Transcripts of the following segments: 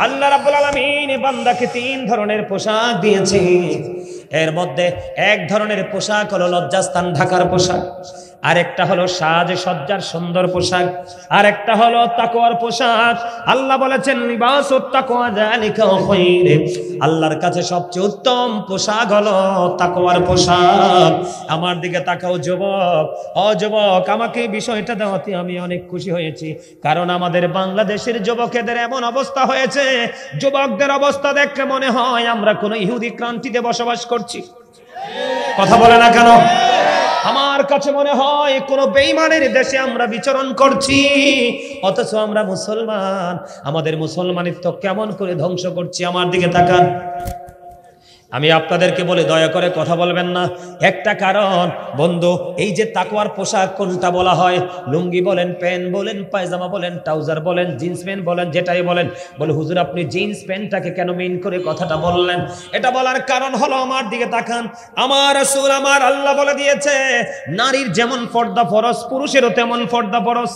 আল্লাহ রাব্বুল আলামিন বান্দাকে তিন ধরনের পোশাক দিয়েছে। এর মধ্যে এক ধরনের পোশাক হলো লজ্জাস্থান ঢাকার পোশাক, আরেকটা হলো সাজে সজ্জার সুন্দর পোশাক, আরেকটা হলো তাকওয়ার পোশাক। আল্লাহ বলেছেন লিবাসুত তাকওয়া যালিকা খায়র, আল্লাহর কাছে সবচেয়ে উত্তম পোশাক হলো তাকওয়ার পোশাক। আমার দিকে তাকাও যুবক, ও যুবক, আমাকে বিষয়টা দেওয়াতে আমি অনেক খুশি হয়েছি, কারণ আমাদের বাংলাদেশের যুবকেদের এমন অবস্থা হয়েছে, যুবকদের অবস্থা দেখলে মনে হয় আমরা কোনো ইহুদি ক্রান্তিতে বসবাস করছি। কথা বলে না কেন? আমার কাছে মনে হয় কোন বেঈমানের দেশে আমরা বিচরণ করছি, অথচ আমরা মুসলমান। আমাদের মুসলমানিত্ব কেমন করে ধ্বংস করছি। আমার দিকে তাকান। আমি আপনাদেরকে বলে দয়া করে কথা বলবেন না। একটা কারণ বন্ধু, এই যে তাকওয়ার পোশাক কোনটা বলা হয়, লুঙ্গি বলেন, প্যান্ট বলেন, পায়জামা বলেন, ট্রাউজার বলেন, জিন্স প্যান্ট বলেন, যেটাই বলেন, বলে হুজুর আপনি জিন্স প্যান্টটাকে কেন মেইন করে কথাটা বললেন? এটা বলার কারণ হলো, আমার দিকে তাকান, আমার রাসূল আমার আল্লাহ বলে দিয়েছে নারীর যেমন পর্দা ফরজ, পুরুষেরও তেমন পর্দা ফরজ।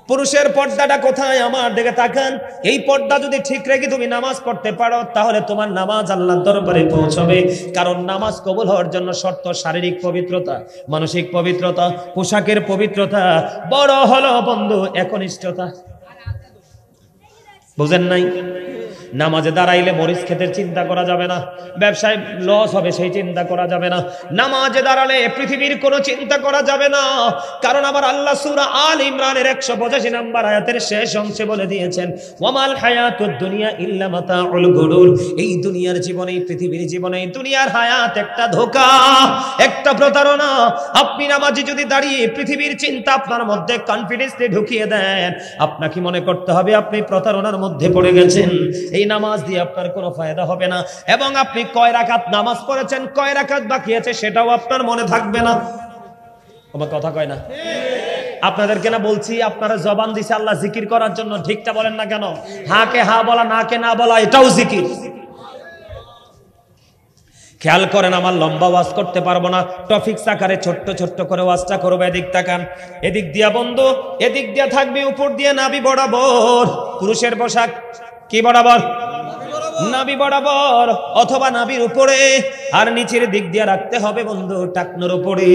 পুরুষের পর্দাটা কোথায়? আমার দিকে তাকান। এই পর্দা যদি ঠিক রেখে তুমি নামাজ পড়তে পারো, তাহলে তোমার নামাজ আল্লাহর দরবারে পৌঁছবে। কারণ নামাজ কবুল হওয়ার জন্য শর্ত শারীরিক পবিত্রতা, মানসিক পবিত্রতা, পোশাকের পবিত্রতা, বড় হলো বন্ধু একনিষ্ঠতা। বুঝেন নাই? নামাজে দাঁড়াইলে মরিচ ক্ষেতের চিন্তা করা যাবে না, ব্যবসায় লস হবে সেই চিন্তা করা যাবে না, নামাজে দাঁড়ালে পৃথিবীর কোনো চিন্তা করা যাবে না। কারণ আমার আল্লাহ সূরা আল ইমরানের 185 নম্বর আয়াতের শেষ অংশে বলে দিয়েছেন ওয়ামাল হায়াতুদ দুনিয়া ইল্লা মাতাউল গুরুর, এই দুনিয়ার জীবনে, পৃথিবীর জীবনে, এই দুনিয়ার হায়াত একটা ধোঁকা, একটা প্রতারণা। আপনি নামাজে যদি দাঁড়িয়ে পৃথিবীর চিন্তা আপনার মধ্যে কনফিডেন্সে ঢুকিয়ে দেন, আপনাকে মনে করতে হবে আপনি প্রতারণার মধ্যে পড়ে গেছেন। এই নামাজ দিয়ে আপনার কোনো ফায়দা হবে না, এবং আপনি কয় রাকাত নামাজ পড়েছেন, কয় রাকাত বাকি আছে সেটাও আপনার মনে থাকবে না। আমার কথা কয় না? আপনাদেরকে না বলছি, আপনারা জবান দিছে আল্লাহ জিকির করার জন্য, ঠিকটা বলেন না কেন? হা কে হা বলা, না কে না বলা, এটাও জিকির। খেয়াল করেন, আমার লম্বা ওয়াজ করতে পারবো না, টপিক আকারে ছোট্ট ছোট্ট করে ওয়াজটা করবো। এদিক তাকান, এদিক দিয়া বন্ধু, এদিক দিয়া থাকবে উপর দিয়ে নাভি বরাবর পুরুষের পোশাক। কি বরাবর? নাভি বরাবর, অথবা নাভির উপরে, আর নিচের দিক দিয়ে রাখতে হবে বন্ধু টাকনোর উপরে।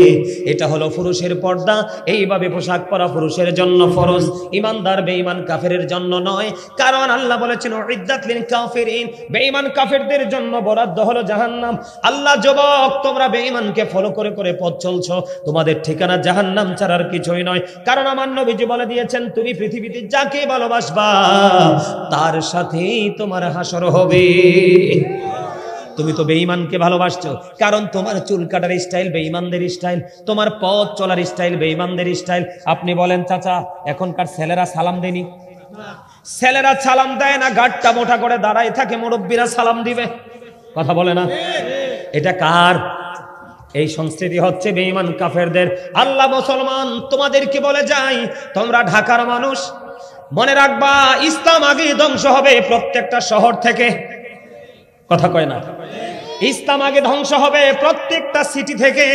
এটা হলো পুরুষের পর্দা। এইভাবে পোশাক পরা পুরুষের জন্য ফরজ, ইমানদার বেঈমান কাফেরের জন্য নয়। কারণ আল্লাহ বলেছেন উইদ্দাত লিল কাফিরিন, বেঈমান কাফেরদের জন্য বরাদ্দ হলো জাহান্নাম। আল্লাহ যুবক, তোমরা বেঈমানকে ফলো করে করে পথ চলছো, তোমাদের ঠিকানা জাহান্নাম ছাড়ার কিছুই নয়। কারণ আমার নবীজি বলে দিয়েছেন তুমি পৃথিবীতে যাকে ভালোবাসবা তার সাথেই তোমার হাসর হবে। তুমি তো বেঈমানকে ভালোবাসছো, কারণ তোমার চুল কাটার স্টাইল বেঈমানদের স্টাইল, তোমার পথ চলার স্টাইল বেঈমানদের স্টাইল। আপনি বলেন চাচা, এখনকার ছেলেরা সালাম দেনি? ছেলেরা সালাম দেয় না, গাড়টা মোটা করে দাঁড়ায় থাকে, মুরব্বীরা সালাম দিবে। কথা বলে না? এটা কার? এই সংস্কৃতি হচ্ছে বেঈমান কাফেরদের। আল্লাহ মুসলমান তোমাদেরকে বলে যাই, তোমরা ঢাকার মানুষ, মনে রাখবা ইসলাম আগে ধ্বংস হবে প্রত্যেকটা শহর থেকে। কথা কয় না? ইসলাম আগে ধ্বংস হবে প্রত্যেকটা সিটি থেকে।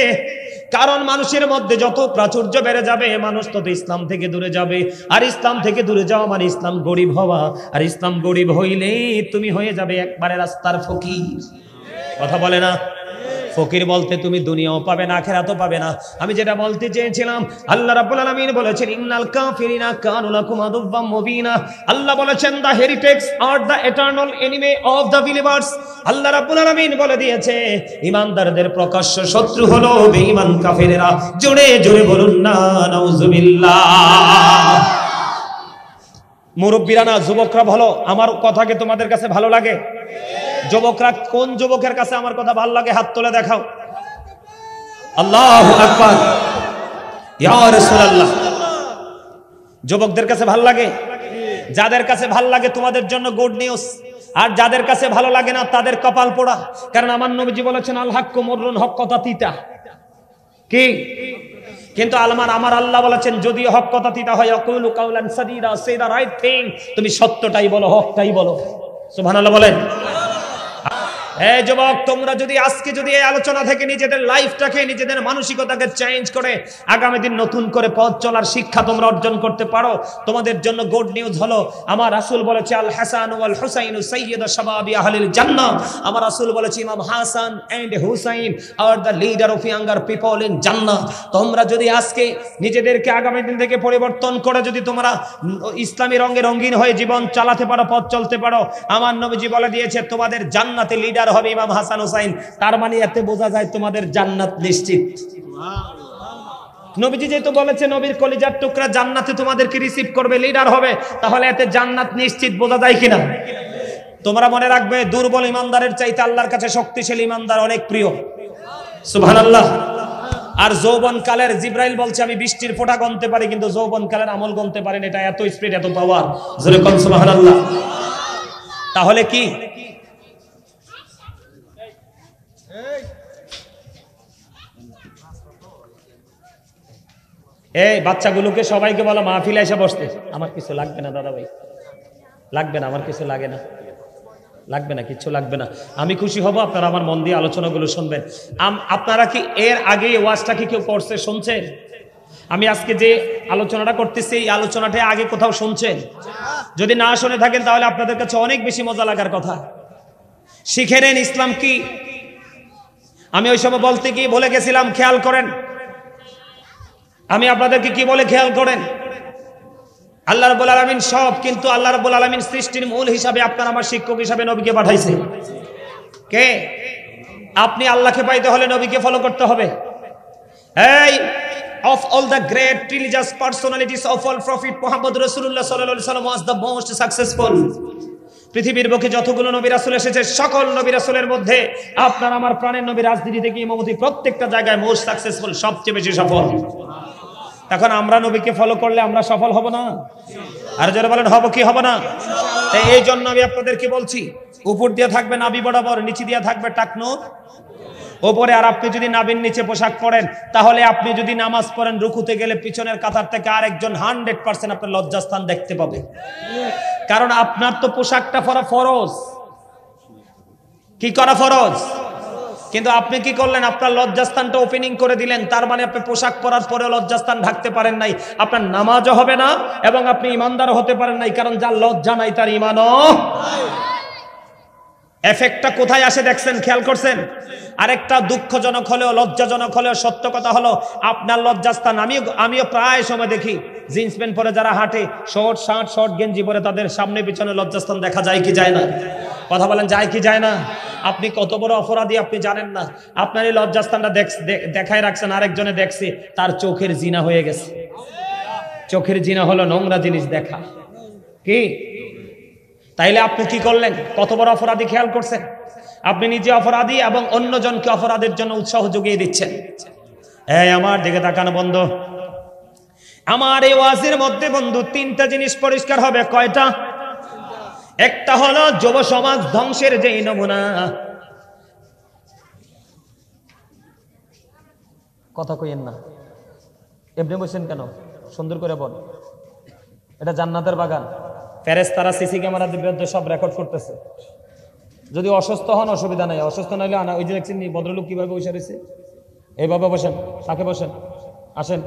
কারণ মানুষের মধ্যে যত প্রাচুর্য বেড়ে যাবে, মানুষ তত ইসলাম থেকে দূরে যাবে। আর ইসলাম থেকে দূরে যাওয়া মানে ইসলাম গরিব হওয়া, আর ইসলাম গরিব হইলে তুমি হয়ে যাবে একবারে রাস্তার ফকির। কথা বলে না? ফকির বলতে তুমি দুনিয়াও পাবে না, আখিরাতও পাবে না। আমি যেটা বলতে চেয়েছিলাম, আল্লাহ রাব্বুল আলামিন বলেছেন ইন্নাল কাফিরিনা কানু লাকুম আদুওয়াম মুবিনা। আল্লাহ বলেছেন the heritage are the eternal enemy of the believers. আল্লাহ রাব্বুল আলামিন বলে দিয়েছে ঈমানদারদের প্রকাশ্য শত্রু হলো বেঈমান কাফেরেরা। জোরে জোরে বলুন না নাউজুবিল্লাহ। মুরব্বিরা না, যুবকরা ভালো, আমার কথা কি তোমাদের কাছে ভালো লাগে? যুবকরা, কোন যুবকের কাছে আমার কথা ভালো লাগে? হাত তুলে দেখাও। আল্লাহু আকবার, ইয়া রাসূলুল্লাহ। যুবকদের কাছে ভালো লাগে? যাদের কাছে ভালো লাগে তোমাদের জন্য গুড নিউজ, আর যাদের কাছে ভালো লাগে না তাদের কপাল পোড়া। কারণ আমার নবীজি বলেছেন আল হাক্কু মুররুন, হক কথা তিতা। কি? কিন্তু আমার আল্লাহ বলেছেন যদি হক কথা তিতা হয়, ইয়াকুলু কাওলান সাদীদা, সে দা রাইট থিং, তুমি সত্যটাই বলো, হকটাই বলো। সুবহানাল্লাহ বলেন। এই যুবক, তোমরা যদি আজকে যদি এই আলোচনা থেকে নিজেদের লাইফটাকে, নিজেদের মানসিকতাকে চেঞ্জ করে আগামী দিন নতুন করে পথ চলার শিক্ষা তোমরা অর্জন করতে পারো, তোমাদের জন্য গুড নিউজ হলো, আমার রাসূল বলেছে আল হাসান ওয়াল হুসাইন সাইয়্যিদু শাবাবি আহলিল জান্নাহ। আমার রাসূল বলেছে ইমাম Hasan and Hussain R the leader of younger people in জান্নাহ। তোমরা যদি আজকে নিজেদেরকে আগামী দিন থেকে পরিবর্তন করে যদি তোমরা ইসলামী রঙে রঙিন হয়ে জীবন চালাতে পারো, পথ চলতে পারো, আমার নবীজি বলে দিয়েছে তোমাদের জান্নাতে লিডার হবে ইমাম হাসান হুসাইন। তার মানে এতে বোঝা যায় তোমাদের জান্নাত নিশ্চিত। নবীজি যেহেতু বলেছে নবীর কলিজার টুকরা জান্নাতে তোমাদেরকে রিসিভ করবে, লিডার হবে, তাহলে এতে জান্নাত নিশ্চিত বোঝা যায় কিনা? তোমরা মনে রাখবে, দুর্বল ইমানদারের চাইতে আল্লাহর কাছে শক্তিশালী ইমানদার অনেক প্রিয়। সুবহানাল্লাহ। আর যৌবন কালের জিব্রাইল বলছে আমি বৃষ্টির ফোঁটা গণতে পারি, কিন্তু যৌবন কালের আমল গণতে পারেন। এটা এত স্পিড, এত পাওয়ার। জোরে কোন সুবহানাল্লাহ। তাহলে কি এই বাচ্চাগুলোকে সবাইকে বলো মাহফিলে এসে বসতে। আমার কিছু লাগবে না দাদা ভাই, লাগবে না, আমার কিছু লাগে না, লাগবে না, কিচ্ছু লাগবে না। আমি খুশি হব আপনারা আমার মন দিয়ে আলোচনাগুলো শুনবেন। আপনারা কি এর আগে ওয়াজটা কি কেউ করছে, শুনছেন? আমি আজকে যে আলোচনাটা করতেছি এই আলোচনাটা আগে কোথাও শুনছেন? যদি না শুনে থাকেন তাহলে আপনাদের কাছে অনেক বেশি মজা লাগার কথা। শিখে নেন ইসলাম কি। আমি ওই সময় বলতে গিয়ে বলে গেছিলাম, খেয়াল করেন, আমি আপনাদেরকে কি বলে খেয়াল করেন, আল্লাহ রাব্বুল আলামিন সব, কিন্তু আল্লাহ রাব্বুল আলামিন সৃষ্টির মূল হিসাবে আপনার আমার শিক্ষক হিসাবে নবীকে পাঠাইছে। কে? আপনি আল্লাহকে পাইতে হলে নবীকে ফলো করতে হবে। এই of all the great religious personalities of all prophet Muhammad Rasulullah sallallahu alaihi wasallam was the most successful. পৃথিবীর বুকে যতগুলো নবী রাসূল এসেছে সকল নবী রাসূলের মধ্যে আপনার আমার প্রাণের নবী রাজনীতি থেকে ইমামতি প্রত্যেকটা জায়গায় মোস্ট সাকসেসফুল, সবচেয়ে বেশি সফল। এখন আমরা নবীকে ফলো করলে আমরা সফল হব না? আর যারা বলেন হব কি হব না? এই জন্য আমি আপনাদেরকে বলছি, উপর দিয়ে থাকবে নাভি বরাবর, নিচে দিয়ে থাকবে টাকনো ওপরে। আর আপনি যদি নাভির নিচে পোশাক পরেন, তাহলে আপনি যদি নামাজ পড়েন রুকুতে গেলে পিছনের কাতার থেকে আরেকজন 100% আপনার লজ্জাস্থান দেখতে পাবে। কারণ আপনার তো পোশাকটা পরা ফরজ। কি করা ফরজ? কিন্তু আপনি কি করলেন? আপনার লজ্জাস্থানটা ওপেনিং করে দিলেন। তার মানে আপনি পোশাক পরার পরে লজ্জাস্থান ঢাকতে পারেন নাই, আপনার নামাজও হবে না এবং আপনি ইমানদার হতে পারেন নাই। কারণ যার লজ্জা নাই তার ইমানও। এফেক্টটা কোথায় আসে দেখছেন, খেয়াল করছেন? আরেকটা দুঃখজনক হলেও লজ্জাজনক হলেও সত্য কথা হলো, আপনার লজ্জাস্থান, আমিও প্রায় সময় দেখি জিন্স প্যান্ট পরে যারা হাঁটে, শর্ট শার্ট শর্ট গেঞ্জি পরে, তাদের সামনে পিছনে লজ্জাস্থান দেখা যায় কি যায় না? কথা বলেন, যায় কি যায় না? আপনি কত বড় অপরাধী আপনি জানেন না। আপনার এই লজ্জাস্থানটা দেখায় রাখছেন, আরেকজনে দেখছে, তার চোখের জিনা হয়ে গেছে। চোখের জিনা হলো নোংরা জিনিস দেখা। কি? তাইলে আপনি কি করলেন? কত বড় অপরাধী খেয়াল করছেন? আপনি নিজে অপরাধী এবং অন্যজনকে অপরাধের জন্য উৎসাহ জুগিয়ে দিচ্ছেন। এই আমার দিকে তাকানো বন্ধু, আমার এই ওয়াজের মধ্যে বন্ধু তিনটা জিনিস পরিষ্কার হবে। কয়টা? একটা হলো যুব সমাজ ধ্বংসের যে নমুনা। কথা কইেন না, এমনি বসেন কেন? সুন্দর করে বল। এটা জান্নাতের বাগান। ফেরেশতারা সিসি ক্যামেরার বিরুদ্ধে সব রেকর্ড করতেছে। যদি অসুস্থ হন অসুবিধা নাই, অসুস্থ নাইলে আনা। ওই যে দেখছেন ভদ্রলোক কিভাবে বসে রয়েছে, এইভাবে বসেন, ফাঁকে বসেন, আসেন।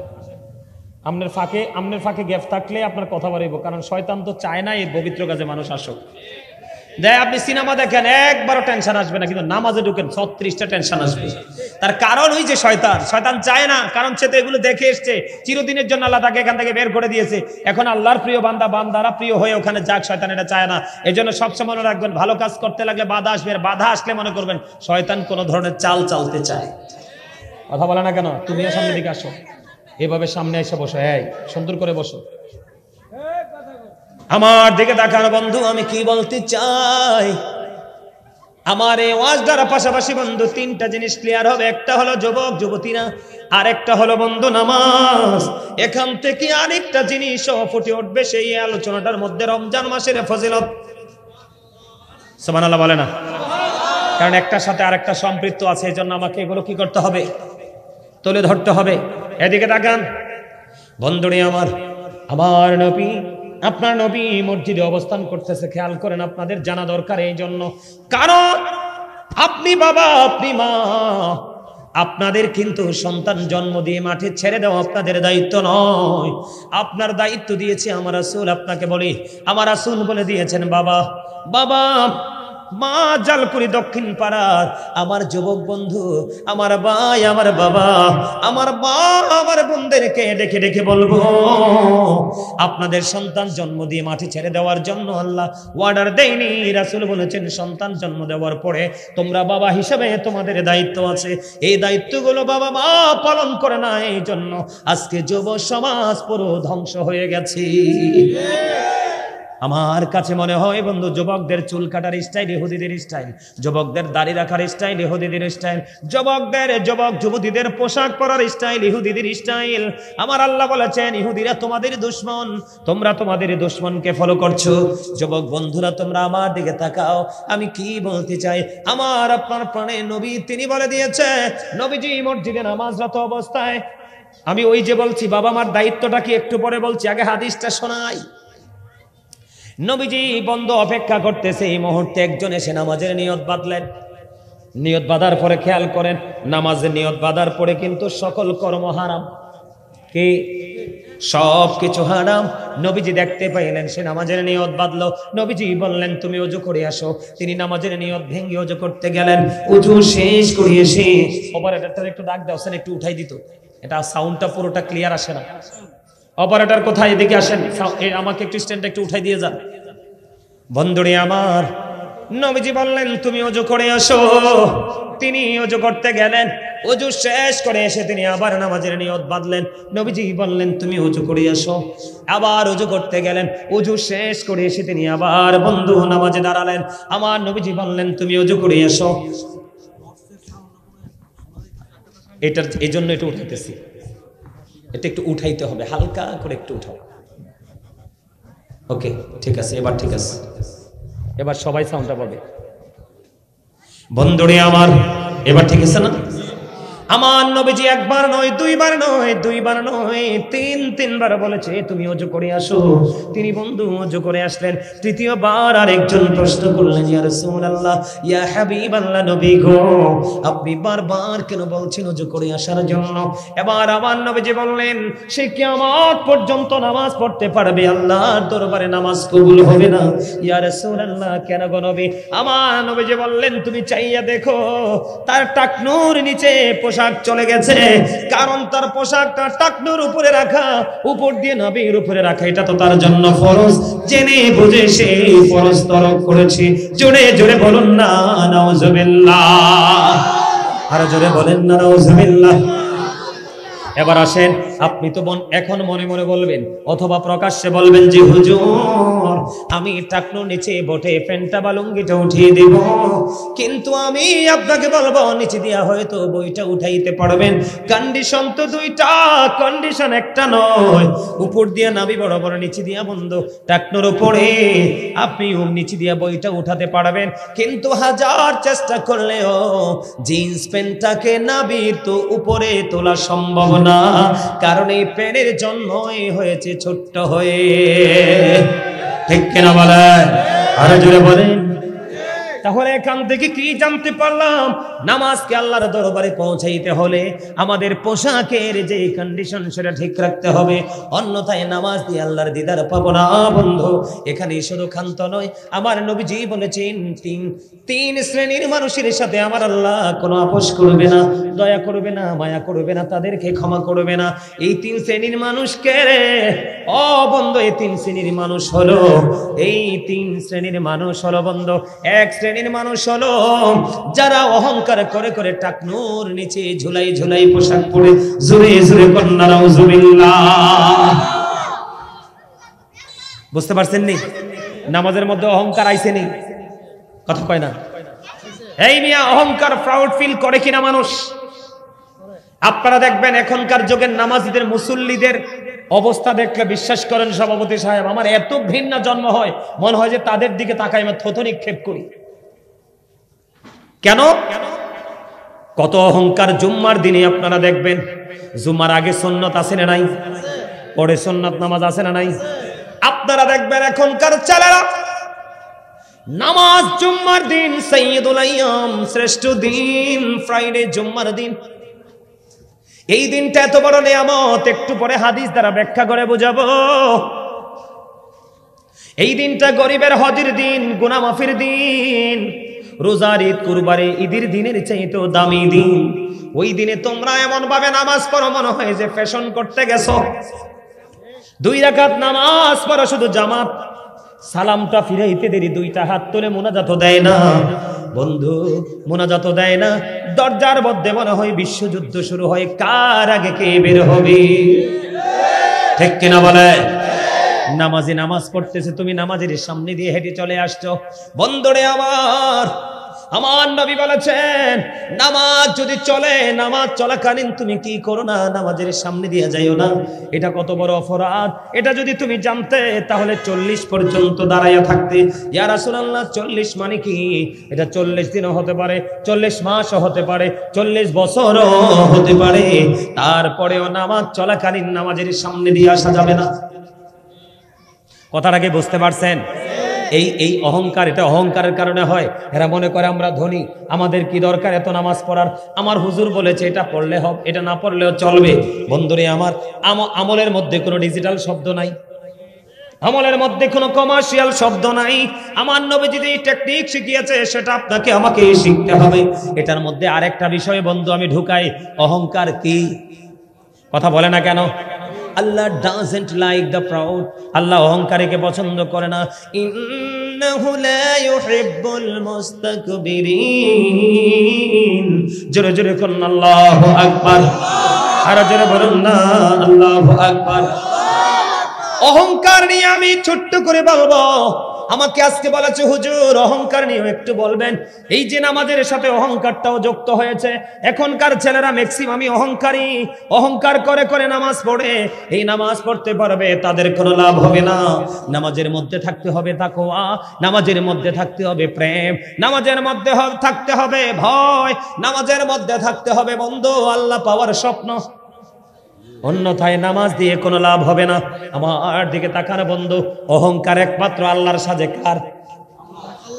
আমনের ফাঁকে গ্যাপ থাকলে আপনার কথা বাড়াইব, কারণ শয়তান তো চায় না এই পবিত্র কাজে মানুষ আসুক। দেখ, আপনি সিনেমা দেখেন একবারও টেনশন আসবে না, কিন্তু নামাজে ঢুকেন 36টা টেনশন আসবে। তার কারণ ওই যে শয়তান চায় না, কারণ সে তো এগুলো দেখে এসছে। চিরদিনের জন্য আল্লাহ তাকে এখান থেকে বের করে দিয়েছে। এখন আল্লাহর প্রিয় বান্দারা প্রিয় হয়ে ওখানে যাক, শয়তান এটা চায় না। এই জন্য সবসময় মনে রাখবেন, ভালো কাজ করতে লাগলে বাধা আসবে। বাধা আসলে মনে করবেন শয়তান কোন ধরনের চাল চালতে চায়। কথা বলে না কেন? তুমিও সামনের দিকে আসো, এভাবে সামনে এসে বসো, এই সুন্দর করে বসো। আমার দিকে তাকানো বন্ধু, আমি কি বলতে চাই, আমার এই ওয়াজ দ্বারা পাশাপাশি বন্ধু তিনটা জিনিস ক্লিয়ার হবে। একটা হলো যুবক যুবতীরা, আরেকটা হলো বন্ধু নামাজ। এখান থেকে আরেকটা জিনিস ফুটে উঠবে সেই আলোচনাটার মধ্যে, রমজান মাসের ফজিলত। সুবহানাল্লাহ বলে না? কারণ একটার সাথে আরেকটা সম্পৃক্ত আছে, এই জন্য আমাকে এগুলো কি করতে হবে? তুলে ধরতে হবে। এদিকে তাকান বন্ধুরে আমার নবী, আপনার নবী মসজিদে অবস্থান করতেছে। খেয়াল করেন, আপনাদের জানা দরকার। এই জন্য কারণ আপনি বাবা, আপনি মা, আপনাদের কিন্তু সন্তান জন্ম দিয়ে মাঠে ছেড়ে দেওয়া আপনাদের দায়িত্ব নয়। আপনার দায়িত্ব দিয়েছে আমার রাসূল। আপনাকে বলি, আমার রাসূল বলে দিয়েছেন, বাবা বাবা মা জালকুড়ি দক্ষিণ পাড়ার আমার যুবক বন্ধু, আমার ভাই, আমার বাবা, আমার মা, আমার বোনদেরকে ডেকে ডেকে বলবো, আপনাদের সন্তান জন্ম দিয়ে মাঠে ছেড়ে দেওয়ার জন্য আল্লাহ অর্ডার দেয়নি। রাসূল বলেছেন, সন্তান জন্ম দেওয়ার পরে তোমরা বাবা হিসেবে তোমাদের দায়িত্ব আছে। এই দায়িত্বগুলো বাবা মা পালন করে না, এই জন্য আজকে যুব সমাজ পুরো ধ্বংস হয়ে গেছে। আমার কাছে মনে হয় বন্ধু, যুবকদের চুল কাটার স্টাইল ইহুদিদের স্টাইল, যুবকদের দাড়ি রাখার স্টাইল ইহুদিদের স্টাইল, যুবক যুবতীদের পোশাক পরার স্টাইল ইহুদিদের স্টাইল। আমার আল্লাহ বলেছেন, ইহুদিরা তোমাদের দুশমন, তোমরা তোমাদের দুশমনকে ফলো করছো। যুবক বন্ধুরা, তোমরা আমার দিকে তাকাও, আমি কি বলতে চাই। আমার আপনার প্রাণে নবী তিনি বলে দিয়েছে, নবীজি মসজিদে নামাজরত অবস্থায়, আমি ওই যে বলছি বাবা মার দায়িত্বটা কি একটু পরে বলছি, আগে হাদিসটা শোনাই। নবীজি বন্ধ অপেক্ষা করতেছে, এই মুহূর্তে একজন এসে নামাজের নিয়ত বাঁধলেন। নিয়ত বাঁধার পরে খেয়াল করেন, নামাজের নিয়ত বাঁধার পরে কিন্তু সকল কর্ম হারাম, কি সব কিছু হারাম। নবীজি দেখতে পাইলেন সে নামাজের নিয়ত বাঁধলো। নবীজি বললেন, তুমি ওযু করে আসো। তিনি নামাজের নিয়ত ভেঙে ওযু করতে গেলেন। ওযু শেষ করে এসে, অপারেটরটা একটু ডাক দাও, সেন একটু উঠাই দিত, এটা সাউন্ডটা পুরোটা ক্লিয়ার আসে না। অপারেটর কোথায়, এদিকে আসেন, আমাকে একটু স্ট্যান্ডটা একটু উঠাই দিয়ে যান। বন্ধুরে আমার, নবীজি বললেন, তুমি ওযু করে আসো। তিনি ওযু করতে গেলেন, ওযু শেষ করে এসে তিনি আবার নামাজের নিয়ত বাঁধলেন। নবীজি বললেন, তুমি ওযু করে আসো। আবার ওযু করতে গেলেন, ওযু শেষ করে এসে তিনি আবার বন্ধু নামাজে দাঁড়ালেন। আমার নবীজি বললেন, তুমি ওযু করে আসো। এটার এই জন্য এটা উঠাইতেছি, এটা একটু উঠাইতে হবে, হালকা করে একটু উঠাও। ওকে, ঠিক আছে, এবার ঠিক আছে, এবার সবাই সাউন্ডটা পাবে। বন্ধুরে আমার, এবার ঠিক আছে না? আমার নবীজি একবার নয়, দুইবার নয়, তিনবার বলেছে, তুমি ওযু করে আসো। তিনি বন্ধু ওযু করে আসলেন। তৃতীয়বার আরেকজন প্রশ্ন করলেন, ইয়া রাসূলুল্লাহ, ইয়া হাবিবাল্লাহ, নবী গো, আপনি বারবার কেন বলছেন ওযু করে আসার জন্য? এবার আমার নবীজি বললেন, সে কিয়ামত পর্যন্ত নামাজ পড়তে পারবে, আল্লাহর দরবারে নামাজ কবুল হবে না। ইয়া রাসূলুল্লাহ, কেন গো নবী? আমার নবীজি বললেন, তুমি চাইয়া দেখো, তার টাকনুর নিচে পোশাক চলে গেছে, কারণ তার পোশাকটা টাকনুর উপরে রাখা, উপর দিয়ে নাভির উপরে রাখা, এটা তো তার জন্য ফরজ। জেনে বুঝে সে ফরজ তরক করেছে। জোরে জোরে বলুন না নাউজুবিল্লাহ, আর জোরে বলেন না নাউজুবিল্লাহ। এবার আসেন, আপনি তো এখন মনে মনে বলবেন অথবা প্রকাশ্যে বলবেন যে হুজুর, আমি টাকনুর নিচে বটে প্যান্টটা বা লুঙ্গিটা উঠিয়ে দেব, কিন্তু আমি আপনাকে বলবো নিচে দিয়া হয়তো বইটা উঠাইতে পারবেন। কন্ডিশন তো দুইটা, কন্ডিশন একটা নয়। উপর দিয়া নাভি বরাবর, নিচে দিয়া বন্ধ টাকনুর উপরে, আপনি নিচে দিয়া বইটা উঠাতে পারবেন, কিন্তু হাজার চেষ্টা করলেও জিন্স প্যান্টটাকে নাভির তো উপরে তোলা সম্ভব না, কারণ এই প্যানের জন্মই হয়েছে ছোট্ট হয়ে। ঠিক কিনা বলেন? আরো জোরে বলেন। তাহলে এখান থেকে কি জানতে পারলাম? নামাজকে আল্লাহর দরবারে পৌঁছাইতে হলে আমাদের পোশাকের যে কন্ডিশন সেটা ঠিক রাখতে হবে, অন্যথায় নামাজ দিয়ে আল্লাহর দিদার পাবো না বন্ধু। এখানে শুধু ক্ষান্ত নয়, আমার নবীজি বলেছেন, তিন শ্রেণীর মানুষের সাথে আমার আল্লাহ কোনো আপোষ করবে না, দয়া করবে না, মায়া করবে না, তাদেরকে ক্ষমা করবে না। এই তিন শ্রেণীর মানুষকে ও বন্ধু, এই তিন শ্রেণীর মানুষ হলো, এই তিন শ্রেণীর মানুষ হলো বন্ধু, এক শ্রেণীর মানুষ হলো যারা অহংকার করে করে টাকনুর নিচে ঝুলাই ঝুলাই পোশাক পরে জোরে জোরে কন্যা নাউজুবিল্লাহ। বুঝতে পারছেন নি? নামাজের মধ্যে অহংকার আইছে নি? কথা কয় না? এই মিয়া, অহংকার প্রাউড ফিল করে কিনা মানুষ? আপনারা দেখবেন এখনকার যুগের নামাজীদের, মুসল্লিদের অবস্থা দেখলে বিশ্বাস করেন সভাপতি সাহেব, আমার এত ঘৃণা জন্ম হয়, মনে হয় যে তাদের দিকে তাকাই আমি থুতু নিক্ষেপ করি। কেন? কত অহংকার। জুম্মার দিনে আপনারা দেখবেন, জুম্মার আগে সুন্নত আছে না নাই? পরে সুন্নত নামাজ আছে না নাই? আপনারা দেখবেন এখনকার ছেলেরা নামাজ জুম্মার দিন সাইয়্যিদুল আইয়াম, শ্রেষ্ঠ দিন ফ্রাইডে, জুম্মার দিন। এই দিনটা এত বড় নিয়ামত, একটু পরে হাদিস দ্বারা ব্যাখ্যা করে বুঝাবো। এই দিনটা গরিবের হজের দিন, গুনাহ মাফির দিন, রোজার ঈদ, কুরবানি ঈদের দিনের চাইতেও দামি দিন। ওই দিনে তোমরা এমন ভাবে নামাজ পড়ো মনে হয় যে ফ্যাশন করতে গেছো। 2 রাকাত নামাজ পড়ো শুধু জামাত, সালামটা ফিরাইতে দেরি, 2টা হাত তুলে মুনাজাতও দেয় না বন্ধু, মুনাজাতও দেয় না। দরজার মধ্যে মনে হয় বিশ্বযুদ্ধ শুরু হয়, কার আগে কে বের হবে, ঠিক কিনা বলে? নামাজি নামাজ পড়তেছে, তুমি নামাজের সামনে দিয়ে হেঁটে চলে আসছো। বন্ধুরে আমার নবী বলেছেন, নামাজ যদি চলে, নামাজ চলাকালীন তুমি কি করো না, নামাজের সামনে দিয়ে যাইও না। এটা কত বড় অপরাধ, এটা যদি তুমি জানতে তাহলে 40 পর্যন্ত দাঁড়াইয়া থাকতে। ইয়া রাসূলুল্লাহ 40 মানে কি? এটা 40 দিনও হতে পারে, 40 মাসও হতে পারে, 40 বছরও হতে পারে। তারপরেও নামাজ চলাকালীন নামাজের সামনে দিয়ে আসা যাবে না। কথাটাকে বুঝতে পারছেন? এই অহংকার, এটা অহংকারের কারণে হয়। এরা মনে করে আমরা ধনী, আমাদের কি দরকার এত নামাজ পড়ার, আমার হুজুর বলেছে এটা পড়লে হবে, এটা না পড়লেও চলবে। বন্ধুরে আমার, আমলের মধ্যে কোনো ডিজিটাল শব্দ নাই, আমলের মধ্যে কোনো কমার্শিয়াল শব্দ নাই। আমার নবীজি যে টেকনিক শিখিয়েছে সেটা আপনাকে আমাকে শিখতে হবে। এটার মধ্যে আরেকটা বিষয় বন্ধু আমি ঢুকাই, অহংকার কি? কথা বলে না কেন? আল্লাহ doesn't like the proud, আল্লাহ অহংকারীকে পছন্দ করে না। ইন্নাহু লা ইউহিব্বুল মুস্তাকবিরিন। জোরে জোরে করুন আল্লাহু আকবার, আর জোরে বলুন না আল্লাহু আকবার। অহংকার নিয়ে আমি ছোট্ট করে বলবো। আমাকে আজকে বলেছে হুজুর অহংকার নিয়ে একটু বলবেন। এই যে নামাজের সাথে অহংকারটাও যুক্ত হয়েছে। এখনকার ছেলেরা ম্যাক্সিমামই অহংকারী, অহংকার করে করে নামাজ পড়ে। এই নামাজ পড়তে পারবে, তাদের কোনো লাভ হবে না। নামাজের মধ্যে থাকতে হবে তাকওয়া, নামাজের মধ্যে থাকতে হবে প্রেম, নামাজের মধ্যে থাকতে হবে ভয়, নামাজের মধ্যে থাকতে হবে বন্ধু আল্লাহ পাওয়ার স্বপ্ন। অন্যথায় নামাজ দিয়ে কোনো লাভ হবে না। আমার দিকে তাকানো বন্ধু, অহংকার একমাত্র আল্লাহর সাজে কার?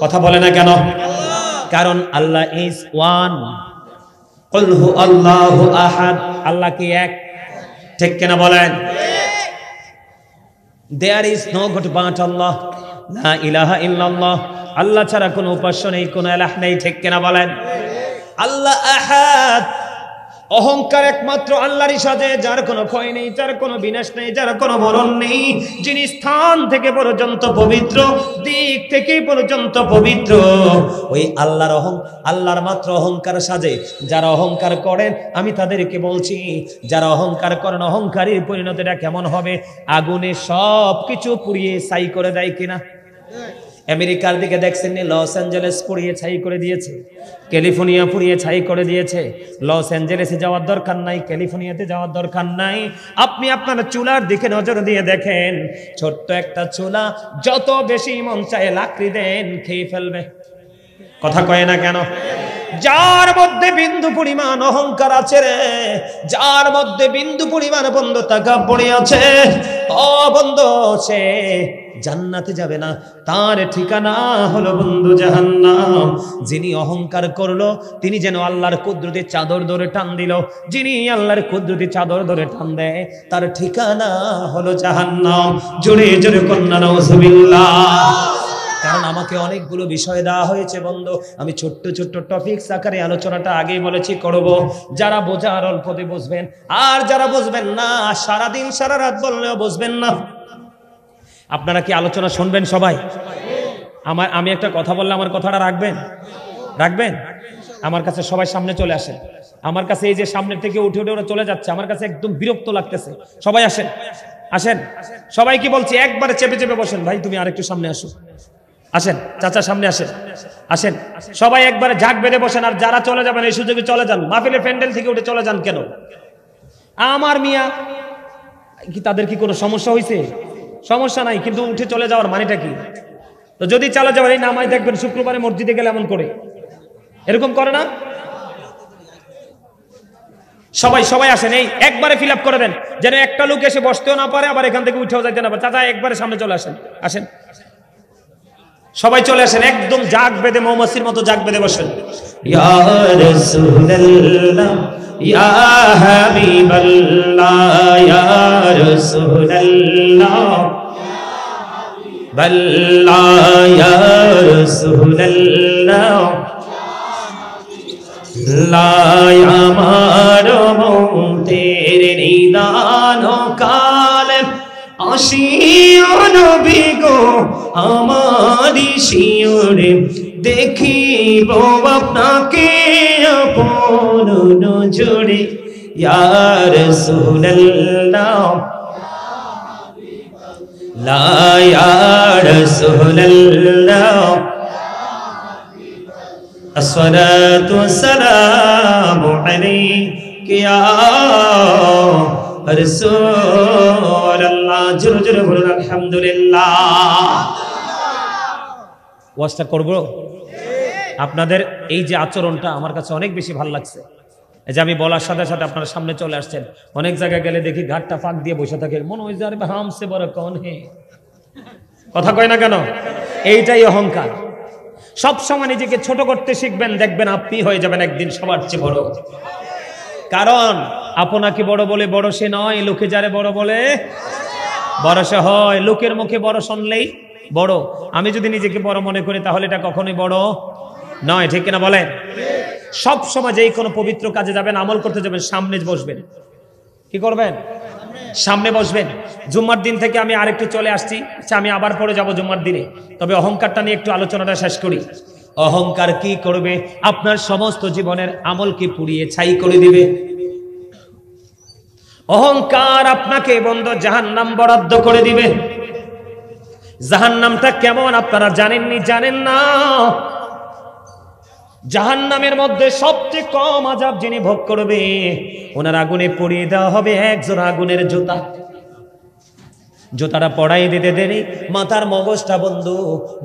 কথা বলে না কেন? কারণ আল্লাহ ইজ ওয়ান, কুল হু আল্লাহু আহাদ, আল্লাহ কি এক, ঠিক কিনা বলেন? There is no god but Allah, লা ইলাহা ইল্লাল্লাহ, আল্লাহ ছাড়া কোনো উপাস্য নেই, কোনো ইলাহ নেই, ঠিক কিনা বলেন? আল্লাহ আহাদ। অহংকার একমাত্র আল্লাহরই সাজে, যার কোনো ক্ষয় নেই, যার কোনো বিনাশ নেই, যার কোনো মরণ নেই, যিনি স্থান থেকে পর্যন্ত পবিত্র, দিক থেকে পর্যন্ত পবিত্র। ওই আল্লাহর মাত্র অহংকার সাজে। যারা অহংকার করেন আমি তাদেরকে বলছি, যারা অহংকার করেন অহংকারীর পরিণতিটা কেমন হবে? আগুনে সব কিছু পুড়িয়ে ছাই করে দেয় কিনা? আমেরিকার দিকে দেখছেন লস অ্যাঞ্জেলেস পুড়িয়ে ছাই করে দিয়েছে, ক্যালিফোর্নিয়া পুড়িয়ে ছাই করে দিয়েছে। লস অ্যাঞ্জেলেসে যাওয়ার দরকার নাই, ক্যালিফোর্নিয়াতে যাওয়ার দরকার নাই। আপনি আপনার চুলার দিকে নজর দিয়ে দেখেন, ছোট্ট একটা চুলা যত বেশি মন চায় লাকড়ি দেন খেয়ে ফেলবে। কথা কয় না কেন? যার মধ্যে বিন্দু পরিমাণ অহংকার আছে রে, যার মধ্যে বিন্দু পরিমাণ বন্ধ তাকাব্বুরি আছে, ও বন্ধু সে জান্নাতে যাবে না, তার ঠিকানা হলো বন্ধু জাহান্নাম। যিনি অহংকার করলো তিনি যেন আল্লাহর কুদরতের চাদর ধরে টান দিল, যিনি আল্লাহর কুদরতের চাদর ধরে টান দেয় তার ঠিকানা হলো জাহান্নাম। জোরে জোরে কন্যা নাউজুবিল্লাহ। কারণ আমাকে অনেকগুলো বিষয় দেওয়া হয়েছে বন্ধু, আমি ছোট্ট ছোট্ট টপিকস আকারে আলোচনাটা আগেই বলেছি করব। যারা বোঝার অল্পতে বুঝবেন, আর যারা বুঝবেন না সারাদিন সারা রাত বললেও বুঝবেন না। আপনারা কি আলোচনা শুনবেন সবাই? আমি একটা কথা বললে আমার কথাটা রাখবেন? আমার কাছে সবাই সামনে চলে আসেন। আমার কাছে এই যে সামনের থেকে উঠে উঠে ওরা চলে যাচ্ছে, আমার কাছে একদম বিরক্ত লাগতেছে। সবাই আসেন, আসেন সবাই, কি বলছি একবারে চেপে চেপে বসেন। ভাই তুমি আরেকটু সামনে আসো, আসেন চাচা সামনে আসেন, আসেন সবাই একবারে ঝাঁক বেঁধে বসেন। আর যারা চলে যাবেন এই সুযোগে চলে যান, মাহফিলের প্যান্ডেল থেকে উঠে চলে যান। কেন? আমার মিয়া কি তাদের কি কোনো সমস্যা হয়েছে? সমস্যা নাই, কিন্তু উঠে চলে যাওয়ার মানেটা কি? তো যদি চলে যাওয়ার এই নামায় দেখবেন শুক্রবারে মসজিদে গেলে এমন করে, এরকম করে না? সবাই আসেন, এই একবারে ফিল আপ করে দেন, যেন একটা লোক এসে বসতেও না পারে, আবার এখান থেকে উঠেও যাইতে না পারে। চাচা একবারে সামনে চলে আসেন, আসেন সবাই চলে আসেন, একদম জাগ বেঁধে মৌমাছির মতো জাগ বেঁধে বসেন। ইয়া রাসূলুল্লাহ ইয়া হাবিবাল্লাহ ইয়া রাসূলুল্লাহ বাল্লাহ ইয়া রাসূলুল্লাহ লাই আমার মৌতের নিদান কালে আসিও নবী গো আমারি শিয়রে দেখিব আপনাকে আপন নজরে ইয়া রাসূলুল্লাহ লা ইয়া রাসূলুল্লাহ আসসালাতু ওয়াসসালামু আলাইকা ইয়া রাসূলুল্লাহ। জোরে জোরে বলুন আলহামদুলিল্লাহ। ওয়াজটা করব। আপনাদের এই যে আচরণটা আমার কাছে অনেক বেশি ভালো লাগছে। এই যে আমি বলার সাথে সাথে আপনারা সামনে চলে আসছেন। অনেক জায়গায় গেলে দেখি ঘাটটা ফাঁক দিয়ে বসে থাকে, মনে হয় যে আরে হামসে বড় কোন হে, কথা কয় না কেন? এইটাই অহংকার। সব সময় নিজেকে ছোট করতে শিখবেন, দেখবেন আপনি হয়ে যাবেন একদিন সবার চেয়ে বড়। কারণ আপনাকে বড় বলে বড় সে নয়, লোকে যারে বড় বলে বড় সে হয়। লোকের মুখে বড় শুনলেই বড়। আমি যদি নিজেকে বড় মনে করি তাহলে এটা কখনোই বড় নয়, ঠিক কিনা বলেন? সব সময় যেই কোনো পবিত্র কাজে যাবেন, আমল করতে যাবেন, সামনে বসবেন। কি করবেন? সামনে বসবেন। জুম্মার দিন থেকে আমি আরেকটু চলে আসছি, আচ্ছা আমি আবার পরে যাব জুম্মার দিনে। তবে অহংকারটা নিয়ে একটু আলোচনাটা শেষ করি। অহংকার কি করবে? আপনার সমস্ত জীবনের আমলকে পুড়িয়ে ছাই করে দিবে। অহংকার আপনাকে বন্ধ জাহান্নাম বরাদ্দ করে দিবে। জাহান্নামটা কেমন আপনারা জানেননি, জানেন না। জাহান্নামের মধ্যে সবচেয়ে কম আযাব যিনি ভোগ করবে, ওনার আগুনে পুড়িয়ে দেওয়া হবে একজোড়া আগুনের জুতা। জুতাটা পড়াই দিতে দেরি মাথার মগজটা বন্ধু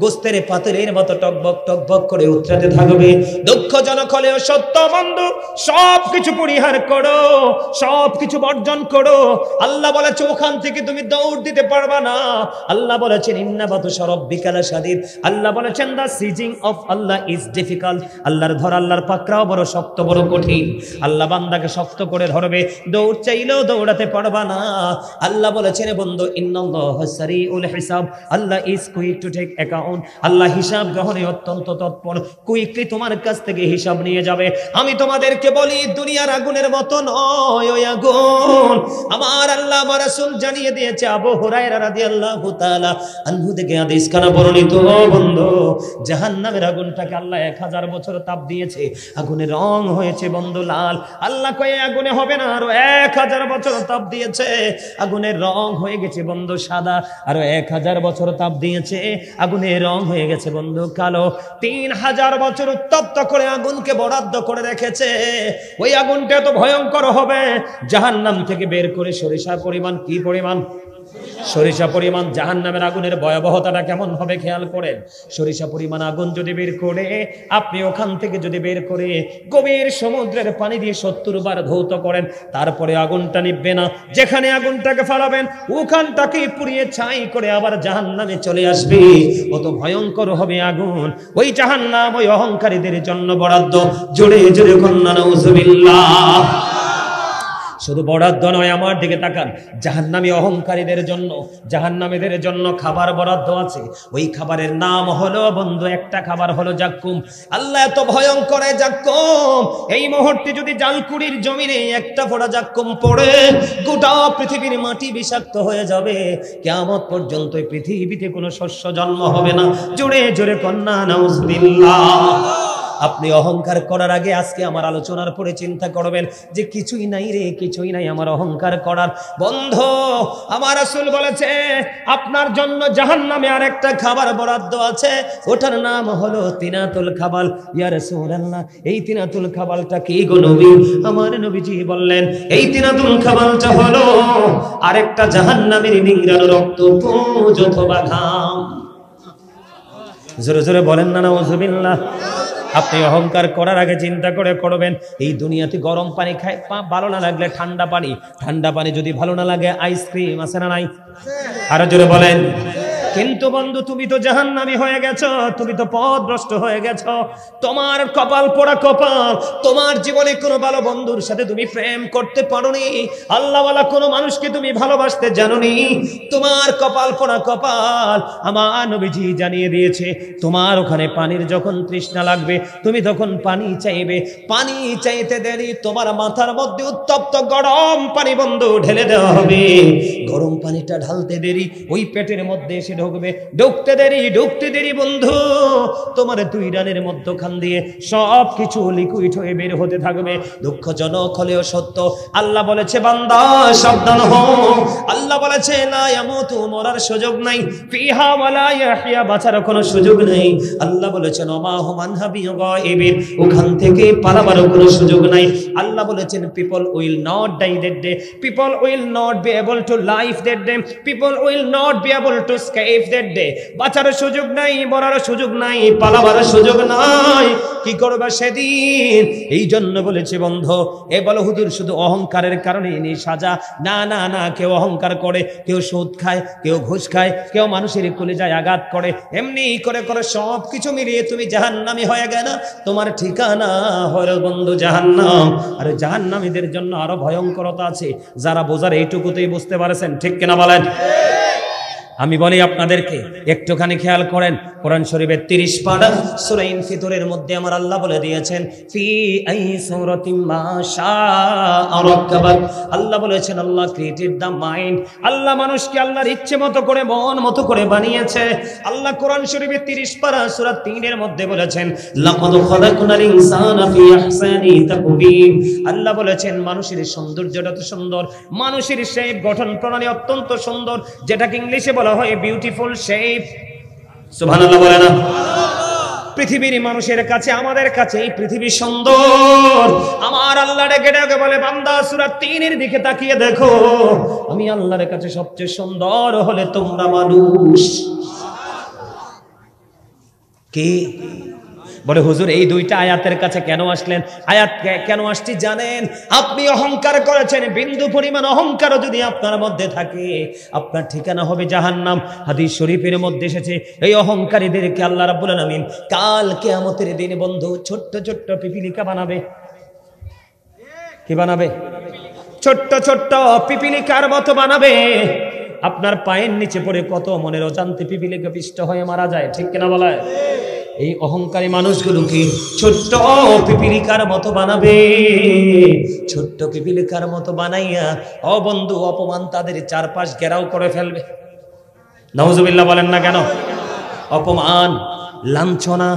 গোস্তের পাথরের মতো টকবক টকবক করে উতরাতে থাকবে। দুঃখজনক হলেও সত্য বন্ধু, সবকিছু পরিহার করো, সবকিছু বর্জন করো। আল্লাহ বলেছে ওখান থেকে তুমি দৌড় দিতে পারবা না। আল্লাহ বলেছেন ইন্না বাতুশা রাব্বিকা লাশাদীদ। আল্লাহ বলেছেন the seizing of Allah is difficult. আল্লাহর ধর, আল্লাহর পাকড়াও বড় শক্ত, বড় কঠিন। আল্লাহ বান্দাকে শক্ত করে ধরবে, দৌড় চাইলেও দৌড়াতে পারবা না। আল্লাহ বলেছেন বন্ধু Allah is quick to take account. আল্লাহ হিসাব গ্রহণে অত্যন্ত তৎপর, কুইকলি তোমার কাছ থেকে হিসাব নিয়ে যাবে। আমি তোমাদেরকে বলি দুনিয়ার আগুনের মতো নয় ওই আগুন। আমার আল্লাহ আমার রাসূল জানিয়ে দিয়েছে। আবু হুরায়রা রাদিয়াল্লাহু তাআলা আনহু থেকে হাদিস কানা বর্ণিত বন্ধু, জাহান্নামের আগুনটাকে আল্লাহ 1000 বছর তাপ দিয়েছে, আগুনের রং হয়েছে বন্ধু লাল। আল্লাহ কয়ে আগুনে হবে না, আরো 1000 বছর তাপ দিয়েছে, আগুনের রং হয়ে গেছে বন্ধু সাদা। আরো 1000 বছর তাপ দিয়েছে, আগুনের রং হয়ে গেছে বন্ধু কালো। 3000 বছর উত্তপ্ত করে আগুনকে বরাদ্দ করে রেখেছে। ওই আগুনটা এত ভয়ঙ্কর হবে, জাহান্নাম থেকে বের করে সরিষা পরিমাণ, কি পরিমাণ? সরিষা পরিমাণ। জাহান্নামের আগুনের ভয়াবহতাটা কেমন হবে খেয়াল করেন। সরিষা পরিমাণ আগুন যদি বের করে আপনি ওখান থেকে যদি বের করে গভীর সমুদ্রের পানি দিয়ে 70 বার ধৌত করেন, তারপরে আগুনটা নিভবে না। যেখানে আগুনটাকে ফালাবেন ওখানটাকে পুড়িয়ে ছাই করে আবার জাহান্নামে চলে আসবে। কত ভয়ঙ্কর হবে আগুন। ওই জাহান্নাম ওই অহংকারীদের জন্য বরাদ্দ। জোরে জোরে কন্যা নাউজুবিল্লাহ। শুধু বরাদ্দ নয়, আমার দিকে তাকান, জাহান্নামী অহংকারীদের জন্য, জাহান্নামীদের জন্য খাবার বরাদ্দ আছে। ওই খাবারের নাম হলো বন্ধু, একটা খাবার হলো জাক্কুম। আল্লাহ এত ভয়ঙ্কর জাক্কুম, এই মুহূর্তে যদি জালকুড়ির জমিনে একটা ফোঁটা জাক্কুম পড়ে গোটা পৃথিবীর মাটি বিষাক্ত হয়ে যাবে। কিয়ামত পর্যন্ত পৃথিবীতে কোনো শস্য জন্ম হবে না। জোরে জোরে কন্যা নাউজুবিল্লাহ। আপনি অহংকার করার আগে আজকে আমার আলোচনার পরে চিন্তা করবেন যে কিছুই নাই রে, কিছুই নাই আমার অহংকার করার। বন্ধু আমার রাসূল বলেছে আপনার জন্য জাহান্নামে আরেকটা খাবার বরাদ্দ আছে, ওটার নাম হলো তিনাতুল খাবাল। ইয়া রাসূলুল্লাহ, এই তিনাতুল খাবালটা কি গো নবী? আমার নবীজি বললেন এই তিনাতুল খাবালটা হলো আরেকটা জাহান্নামের নিংড়ানো রক্ত, পুঁজ অথবা ঘাম। জোরে জোরে বলেন না নাউজুবিল্লাহ। আপনি অহংকার করার আগে চিন্তা করে করবেন। এই দুনিয়াতে গরম পানি খায় ভালো না লাগলে ঠান্ডা পানি, ঠান্ডা পানি যদি ভালো না লাগে আইসক্রিম আছে না নাই? আরো জোরে বলেন। কিন্তু বন্ধু তুমি তো জাহান্নামী হয়ে গেছো, তুমি তো পথভ্রষ্ট হয়ে গেছো। তোমার কপাল পোড়া কপাল, তোমার জীবনে কোনো ভালো বন্ধুর সাথে তুমি প্রেম করতে পারোনি, আল্লাহওয়ালা কোনো মানুষকে তুমি ভালোবাসতে জানোনি। তোমার কপাল পোড়া কপাল। আমার নবীজি জানিয়ে দিয়েছে, তোমার ওখানে পানির যখন তৃষ্ণা লাগবে তুমি তখন পানি চাইবে, পানি চাইতে দেরি তোমার মাথার মধ্যে উত্তপ্ত গরম পানি বন্ধু ঢেলে দেওয়া হবে। গরম পানিটা ঢালতে দেরি ওই পেটের মধ্যে এসে ঢুকবে, ঢুকতে দেরি বন্ধু তোমার দুই রানের মধ্যখান দিয়ে সব কিছু লিকুইড হয়ে বের হতে থাকবে। দুঃখজনক হলেও সত্য, আল্লাহ বলেছে বান্দা সাবধান হও। আল্লাহ বলেছে লা ইয়ামুতু, মরার সুযোগ নাই, ফিহা ওয়ালা ইয়াহইয়া, বাঁচার কোনো সুযোগ নেই। আল্লাহ বলেছেন ওমা হুম আনহা বিগাইবিন, ওখান থেকে পালাবারও কোনো সুযোগ নাই। আল্লাহ বলেছেন people will not die that day, people will not be able to live that day, people will not be able to escape that day. বাঁচার সুযোগ নাই, মরার সুযোগ নাই, পালাবার সুযোগ নাই। কি করবে সেদিন? এই জন্য বলেছে বন্ধু, এ বলো হুজুর শুধু অহংকারের কারণে নি সাজা? না না না, কেউ অহংকার করে, কেউ সুদ খায়, কেউ ঘুষ খায়, কেউ মানুষের কলিজায় আঘাত করে, এমনি করে করে সব কিছু মিলিয়ে তুমি জাহান্নামী হয়ে গেল। তোমার ঠিকানা হলো বন্ধু জাহান্নাম। আর জাহান্নামীদের জন্য আরো ভয়ঙ্করতা আছে, যারা বোঝার এইটুকুতেই বুঝতে পারছেন। ঠিক কিনা বলেন? আমি বলি আপনাদেরকে একটুখানি খেয়াল করেন, কোরআন শরীফের 30 পারা সূরা ইনফিতরের মধ্যে আমার আল্লাহ বলে দিয়েছেন ফি আই সূরাতিম মা শাআ রাক্কাবাক। আল্লাহ বলেছেন আল্লাহ ক্রিয়েটেড দ্য মাইন্ড, আল্লাহ মানুষকে আল্লাহর ইচ্ছে মতো করে মন মতো করে বানিয়েছে। আল্লাহ কোরআন শরীফের 30 পারা সূরা 3 এর মধ্যে বলেছেন লাকাদ খালাকনাল ইনসানা ফি আহসানি তাকওয়িম। আল্লাহ বলেছেন মানুষের সৌন্দর্যটা তো সুন্দর, মানুষের শেপ গঠন প্রণালী অত্যন্ত সুন্দর, যেটাকে ইংলিশে বলা হয় বিউটিফুল শেপ। সুবহানাল্লাহ বলে না? পৃথিবীর মানুষের কাছে আমাদের কাছে এই পৃথিবী সুন্দর। আমার আল্লাহ ডেকে ডেকে বলে বান্দা সূরা 3 এর দিকে তাকিয়ে দেখো, আমি আল্লাহর কাছে সবচেয়ে সুন্দর হলে তোমরা মানুষ। কি বলে হুজুর এই দুইটা আয়াতের কাছে কেন আসলেন? আয়াত কেন আসছি জানেন? আপনি অহংকার করেছেন, বিন্দু পরিমাণ অহংকারও যদি আপনার মধ্যে থাকে আপনার ঠিকানা হবে জাহান্নাম। হাদিস শরীফের মধ্যে এসেছে এই অহংকারীদেরকে আল্লাহ রাব্বুল আলামিন কাল কিয়ামতের দিনে বন্ধু ছোট্ট ছোট্ট পিপিলিকা বানাবে। কি বানাবে? ছোট্ট ছোট্ট পিপিলিকার মতো বানাবে। আপনার পায়ের নিচে পড়ে কত মনের অজান্তে পিপিলিকা পিষ্ট হয়ে মারা যায়। ঠিক কিনা বলে? এই অহংকারী মানুষগুলোকে ছোট্ট পিপিলিকার মতো বানাবে, ছোট্ট পিপিলিকার মতো বানাইয়া ও বন্ধু অপমান তাদের চারপাশ ঘেরাও করে ফেলবে। নাউজুবিল্লাহ বলেন না কেন? অপমান লাঞ্ছনা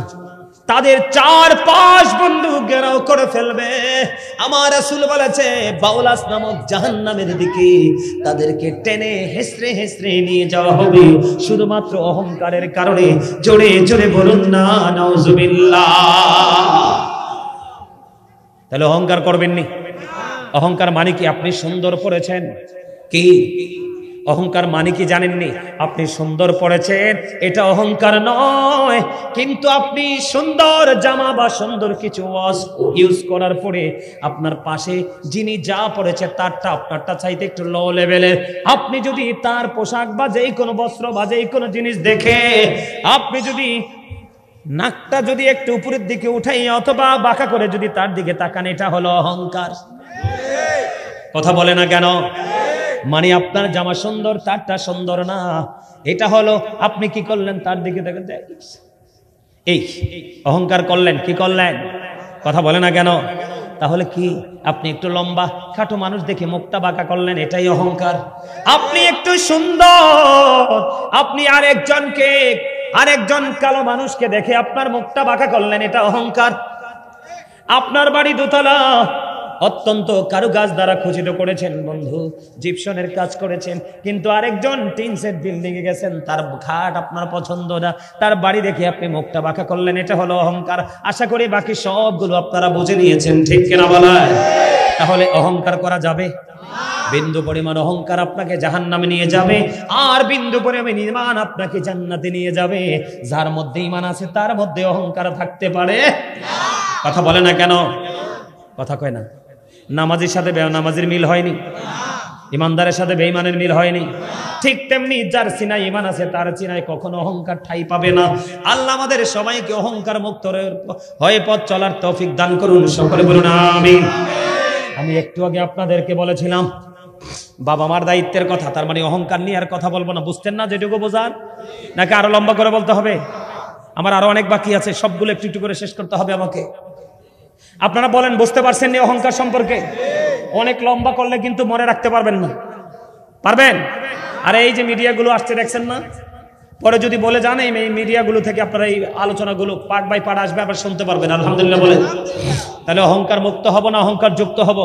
তাদের চারপাশ বন্ধু ঘেরাও করে ফেলবে। আমার রাসূল বলেছে বাউলাস নামক জাহান্নামের দিকে তাদেরকে টেনে হেসড়ে হেসড়ে নিয়ে যাওয়া হবে শুধুমাত্র অহংকারের কারণে। জোরে জোরে বলুন না নাউজুবিল্লাহ। তাহলে অহংকার করবেন নি? অহংকার মানে কি? আপনি সুন্দর পড়েছেন কি? অহংকার মানে কি জানেননি? আপনি সুন্দর পড়েছেন এটা অহংকার নয়, কিন্তু আপনি সুন্দর জামা বা সুন্দর কিছু ইউজ করার পরে আপনার পাশে যিনি যা পড়েছে তারটা আপনারটা চাইতে একটু লো লেভেলের, আপনি যদি তার পোশাক বা যেই কোনো বস্ত্র বা যেই কোনো জিনিস দেখে আপনি যদি নাকটা যদি একটু উপরের দিকে উঠাই অথবা বাঁকা করে যদি তার দিকে তাকান, এটা হলো অহংকার। কথা বলে না কেন? মানে আপনার জামা সুন্দর তারটা সুন্দর না, এটা হলো আপনি কি করলেন তার দিকে দেখেন, এই অহংকার করলেন। কি করলেন? কথা বলে না কেন? তাহলে কি? আপনি একটু লম্বা খাটো মানুষ দেখে মুখটা বাঁকা করলেন, এটাই অহংকার। আপনি একটু সুন্দর, আপনি আরেকজন কালো মানুষকে দেখে আপনার মুখটা বাঁকা করলেন, এটা অহংকার। আপনার বাড়ি দোতলা, অত্যন্ত কারুকাজ দ্বারা খচিত করেছেন বন্ধু, জিপসনের কাজ করেছেন, কিন্তু আরেকজন টিন সেট বিল্ডিং এ গেছেন, তার খাট আপনার পছন্দ না, তার বাড়ি দেখে আপনি মুখটা বাঁকা করলেন, এটা হলো অহংকার। আশা করি বাকি সবগুলো আপনারা বুঝে নিয়েছেন। ঠিক কিনা বলা? তাহলে অহংকার করা যাবে? বিন্দু পরিমাণ অহংকার আপনাকে জাহান্নামে নিয়ে যাবে, আর বিন্দু পরিমাণ ঈমান আপনাকে জান্নাতে নিয়ে যাবে। যার মধ্যে ঈমান আছে তার মধ্যে অহংকার থাকতে পারে না। কথা বলে না কেন? কথা কয় না। নামাজের সাথে বেনামাজির মিল হয়নি? ইমানদারের সাথে বেঈমানের মিল হয়নি। ঠিক তেমনি যার সিনায় ঈমান আছে তার সিনায় কখনো অহংকার ঠাঁই পাবে না। আল্লাহ আমাদের সবাইকে অহংকার মুক্ত হয়ে পথ চলার তৌফিক দান করুন, সকলে বলুন আমিন। আমি একটু আগে আপনাদেরকে বলেছিলাম বাবা মার দায়িত্বের কথা, তার মানে অহংকার নিয়ে আর কথা বলবো না। বুঝতেন না যেটুকু বোঝার, নাকি আরো লম্বা করে বলতে হবে? আমার আরো অনেক বাকি আছে, সবগুলো একটু একটু করে শেষ করতে হবে আমাকে। আপনারা বলেন বুঝতে পারছেন নি অহংকার সম্পর্কে? অনেক লম্বা করলে কিন্তু মনে রাখতে পারবেন না। পারবেন? আর এই যে মিডিয়াগুলো আসছে দেখছেন না, পরে যদি বলে যান এই মিডিয়াগুলো থেকে আপনারা এই আলোচনাগুলো পার্ট বাই পার্ট আসবে, আবার শুনতে পারবেন। আলহামদুলিল্লাহ বলেন। তাহলে অহংকার মুক্ত হব না অহংকার যুক্ত হব?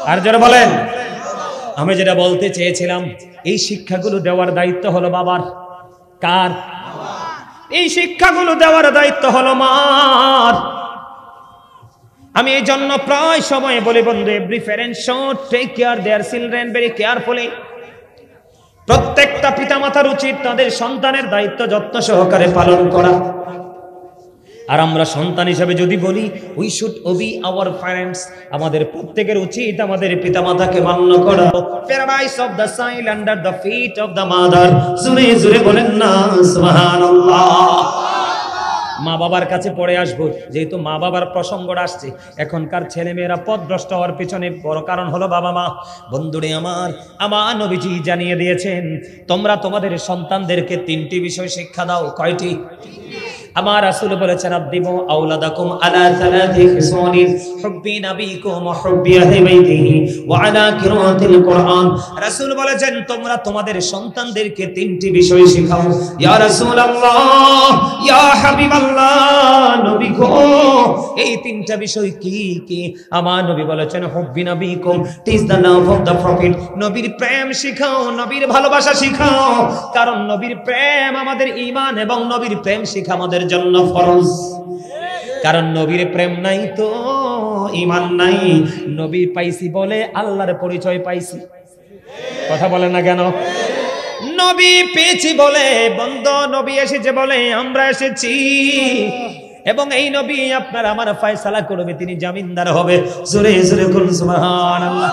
আর যারা বলেন। আমি যেটা বলতে চেয়েছিলাম, এই শিক্ষাগুলো দেওয়ার দায়িত্ব হলো বাবার। কার? এই শিক্ষাগুলো দেওয়ার দায়িত্ব হলো মার। আমি এই জন্য প্রায় সময় বলি, বন্ধু, every parent should take care their children very carefully. প্রত্যেকটা পিতামাতার উচিত তাদের সন্তানের দায়িত্ব যত্ন সহকারে পালন করা। আর আমরা সন্তান হিসেবে যদি বলি, we should obey our parents, আমাদের প্রত্যেকের উচিত আমাদের পিতামাতাকে মান্য করা। Paradise of the child under the feet of the mother. জোরে জোরে বলেন না সুবহানাল্লাহ। মা বাবার কাছে পড়ে আসবো, যেহেতু মা বাবার প্রসঙ্গটা আসছে। এখনকার ছেলেমেয়েরা পথভ্রষ্ট হওয়ার পিছনে বড় কারণ হলো বাবা মা। বন্ধুরে আমার নবীজি জানিয়ে দিয়েছেন, তোমরা তোমাদের সন্তানদেরকে 3টি বিষয় শিক্ষা দাও। কয়টি? আমার রাসূল বলেছেন, আদিবু আওলাদাকুম আলা সালাতি খিসালিন হুব্বি নাবিকুম ওয়া হুব্বি আহলি বাইতিহি ওয়া আলা কিরাআতিল কুরআন। রাসূল বলেছেন, তোমরা তোমাদের সন্তানদেরকে 3টি বিষয় শেখাও। ইয়া রাসূলুল্লাহ, ইয়া হাবিবাল্লাহ, নবী গো, এই 3টা বিষয় কি কি? আমার নবী বলেছেন, হুব্বি নাবিকুম, teach the love of the prophet, নবীর প্রেম শিখাও, নবীর ভালোবাসা শিখাও। কারণ নবীর প্রেম আমাদের ঈমান এবং নবীর প্রেম শিখা আমাদের জন্য ফরজ। কারণ নবীর প্রেম নাই তো ঈমান নাই। নবী পাইছি বলে আল্লাহর পরিচয় পাইছি। কথা বলে না কেন? নবী পেয়েছি বলে, বন্ধু, নবী এসেছে বলে আমরা এসেছি। এবং এই নবী আপনার আমার ফয়সালা করবে, তিনি জামিনদার হবে। জোরে জোরে বলুন সুবহানাল্লাহ।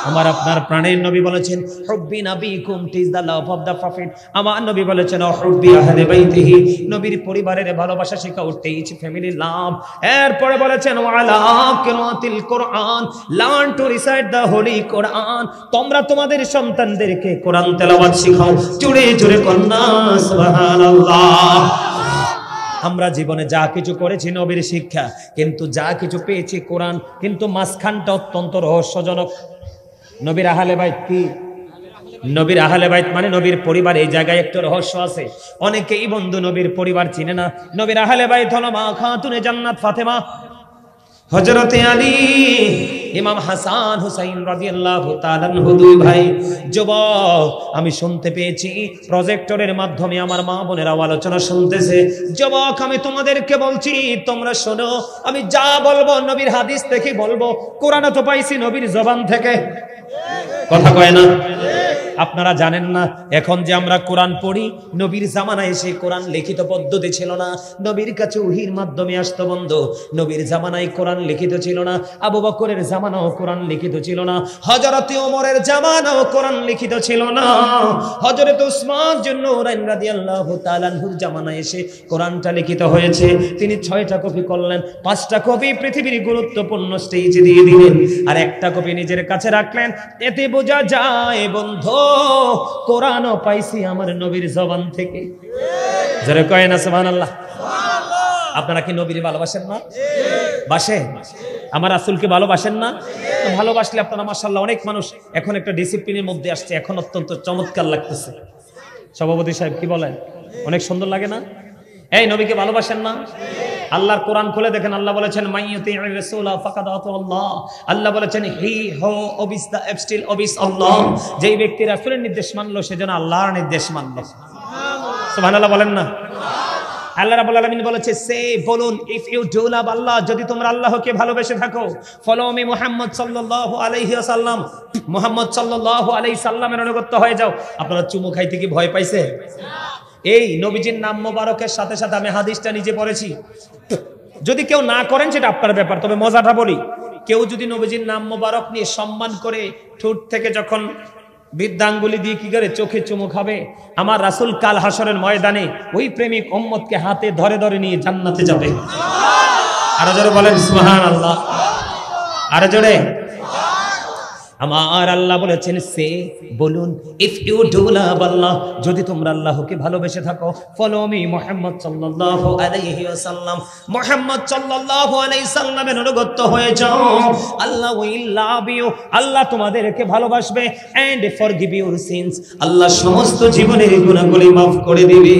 আমার আপনার প্রাণের নবী বলেছেন, হুব্বি নাবিকুম, teach the love of the prophet. আমার নবী বলেছেন, হুব্বি আহলি বাইতিহি, নবীর পরিবারের ভালোবাসা শিখাও, টিচ ফ্যামিলি লাভ। এরপরে বলেছেন, ওয়ালা কিরাআতিল কুরআন, learn to recite the holy Quran. তোমরা তোমাদের সন্তানদেরকে কোরআন তেলাওয়াত শিখাও। জোরে জোরে কন্যা সুবহানাল্লাহ। আমরা জীবনে যা কিছু করেছি নবীর শিক্ষা, কিন্তু যা কিছু পেয়েছি কোরআন। কিন্তু মাঝখানটা অত্যন্ত রহস্যজনক। নবীর আহলে বাইত কি? নবীর আহলে বাইত মানে নবীর পরিবার। এই জায়গায় একটা রহস্য আছে। অনেকেই বন্ধু নবীর পরিবার চিনে না। নবীর আহলে বাইত হলো মা খাতুনে জান্নাত ফাতেমা, হযরতে আলী, ইমাম হাসান হুসাইন রাদিয়াল্লাহু তাআলা আনহু, দুই ভাই। যুবক, আমি শুনতে পেয়েছি প্রজেক্টরের মাধ্যমে আমার মা বোনেরা আলোচনা শুনতেছে। যুবক, আমি তোমাদেরকে বলছি, তোমরা শোনো। আমি যা বলবো নবীর হাদিস থেকে বলবো, কোরআনে তো পাইছি নবীর জবান থেকে। কথা কয় না? আপনারা জানেন না, এখন যে আমরা কোরআন পড়ি, নবীর জামানায় সেই কোরআন লিখিত পদ্ধতি ছিল না। নবীর কাছে ওহীর মাধ্যমে আসতো বন্ধু। নবীর জামানায় কোরআন লিখিত ছিল না। আবু বকরের জামানাও কোরআন লিখিত ছিল না। হযরত ওমরের জামানাও কোরআন লিখিত ছিল না। হযরত উসমান নূরাইন রাদিয়াল্লাহু তাআলা আনহুর জামানায় এসে কোরআনটা লিখিত হয়েছে। তিনি 6টা কপি করলেন, 5টা কপি পৃথিবীর গুরুত্বপূর্ণ স্টেজে দিয়ে দিলেন, আর একটা কপি নিজের কাছে রাখলেন। এতে বোঝা যায় বন্ধু, কোরআনও পাইছি আমার নবীর জবান থেকে। যারা কয় না সুবহানাল্লাহ। আপনারা কি নবীর ভালোবাসেন না? বাসেন? আমার রাসূলকে ভালোবাসেন না? ভালোবাসলে আপনারা মাশাআল্লাহ, অনেক মানুষ এখন একটা ডিসিপ্লিনের মধ্যে আসছে, এখন অত্যন্ত চমৎকার লাগতেছে। সভাপতি সাহেব কি বলেন? অনেক সুন্দর লাগে না? এই নবীকে ভালোবাসেন না? আল্লাহর কোরআন খুলে দেখেন, আল্লাহ বলেছেন, মাইয়ুতি'ir রাসূলা ফাকাদ আতাআল্লাহ। আল্লাহ বলেছেন, হি হু ওবিস দা স্টিল ওবিস আল্লাহ। যেই ব্যক্তি রাসূলের নির্দেশ মানলো, সেজন্য আল্লাহর নির্দেশ মানলো। সুবহানাল্লাহ বলেন না? আল্লাহ রাব্বুল আলামিন বলেছে, সে বলুন, ইফ ইউ ডু লাভ আল্লাহ, যদি তোমরা আল্লাহকে ভালোবেসে থাকো, ফলো মি মুহাম্মদ সাল্লাল্লাহু আলাইহি ওয়াসাল্লাম, মুহাম্মদ সাল্লাল্লাহু আলাইহি সাল্লামের অনুগত হয়ে যাও। আপনারা চুমু খাইতে কি ভয় পাইছে? এই নবীজির নাম মোবারকের সাথে সাথে আমি হাদিসটা নিজে পড়েছি। যদি কেউ না করেন সেটা আপনার ব্যাপার, তবে মজাটা বলি। কেউ যদি নবীজির নাম মোবারক নিয়ে সম্মান করে ঠোঁট থেকে যখন বৃদ্ধাঙ্গুলি দিয়ে কি করে চোখে চুমু খাবে, আমার রাসূল কাল হাসরের ময়দানে ওই প্রেমিক উম্মতকে হাতে ধরে ধরে নিয়ে জান্নাতে যাবে। আরো জোরে বলেন সুবহানাল্লাহ, আরো জোরে। আমার আল্লাহ বলেছেন, সে বলুন, ইফ ইউ ডু লাভ আল্লাহ, যদি তোমরা আল্লাহকে ভালোবেসে থাকো, ফলো মি মুহাম্মদ সাল্লাল্লাহু আলাইহি ওয়াসাল্লাম, মুহাম্মদ সাল্লাল্লাহু আলাইহি সাল্লামের অনুগত হয়ে যাও, আল্লাহ উইল লাভ ইউ, আল্লাহ তোমাদেরকে ভালোবাসবে, এন্ড ফরগিভ ইউর সিনস, আল্লাহ সমস্ত জীবনের গুনাহগুলি maaf করে দিবে।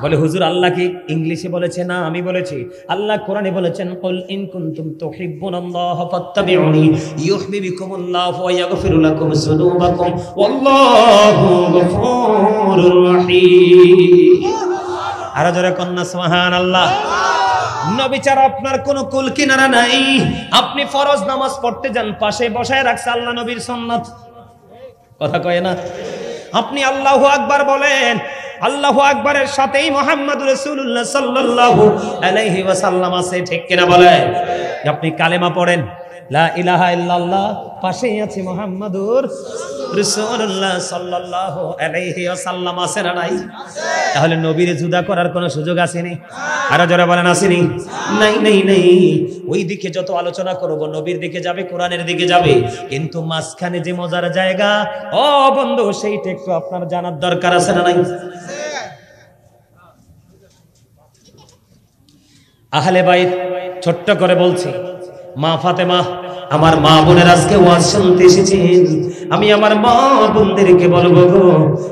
বলে হুজুর আল্লাহ কি ইংলিশে বলেছে? না, আমি বলেছি। আল্লাহ কোরআনে বলেছেন, কুল ইন কুনতুম তুহিব্বুনাল্লাহ ফাত্তাবিউনি ইউহিব্বুকুমুল্লাহ ওয়া ইয়াগফির লাকুম যুনুবাকুম ওয়াল্লাহু গফুরুর রহিম। আর জোরে কন্না সুবহানাল্লাহ। নবী ছাড়া আপনার কোনো কুল কিনারা নাই। আপনি ফরজ নামাজ পড়তে যান, পাশে বসায় রাখছে আল্লাহ নবীর সুন্নাত, কথা কয় না? আপনি আল্লাহু আকবার বলেন, আল্লাহু আকবারের সাথেই মুহাম্মদুর রাসূলুল্লাহ সাল্লাল্লাহু আলাইহি ওয়াসাল্লাম আছে, ঠিক কিনা বলেন? আপনি কালেমা পড়েন, লা ইলাহা ইল্লাল্লাহ, পাশেই আছে মুহাম্মদুর রাসূলুল্লাহ সাল্লাল্লাহু আলাইহি ওয়াসাল্লাম, আছে না নাই? তাহলে নবীরে জুদা করার কোনো সুযোগ আসেনি? আরো জোরে বলেন, আসেনি? নাই নাই নাই। ওই দিকে যত আলোচনা করব, নবীর দিকে যাবে, কোরআনের দিকে যাবে, কিন্তু মাঝখানে যে মজার জায়গা, ও বন্ধু, সেইটা একটু আপনার জানার দরকার আছে না নাই? আহলে বাইত, ছোট্ট করে বলছি, মা ফাতেমা, আমার মা বোনের আজকে ওয়াজ শুনতে এসেছেন, আমি আমার মা বোনদেরকে বলবো গো,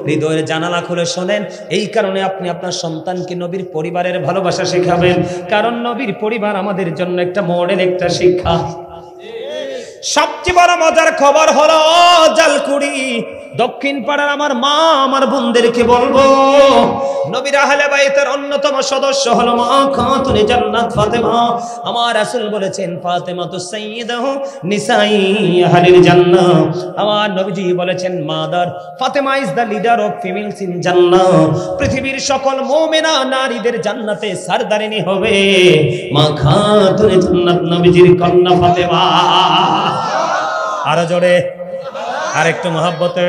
হৃদয়ের জানালা খুলে শোনেন। এই কারণে আপনি আপনার সন্তানকে নবীর পরিবারের ভালোবাসা শেখাবেন, কারণ নবীর পরিবার আমাদের জন্য একটা মডেল, একটা শিক্ষা। সবচেয়ে বড় মজার খবর হলো, জালকুড়ি দক্ষিণ পাড়ার আমার মা, আমার বোনদেরকে বলবো, নবীর আহলে বাইতের অন্যতম সদস্য হলো মা খাতুনে জান্নাত ফাতেমা। আমার রাসূল বলেছেন, ফাতেমা তো সাইয়্যিদাহু নিসাই আহলিল জান্নাহ। আমার নবীজি বলেছেন, mother Fatema is the leader of females in জান্নাহ। পৃথিবীর সকল মুমিনা নারীদের জান্নাতে সরদারিনী হবে মা খাতুনে জান্নাত, নবীজির কন্যা ফাতেমা। আরো জোরে, আর একটু মহব্বতে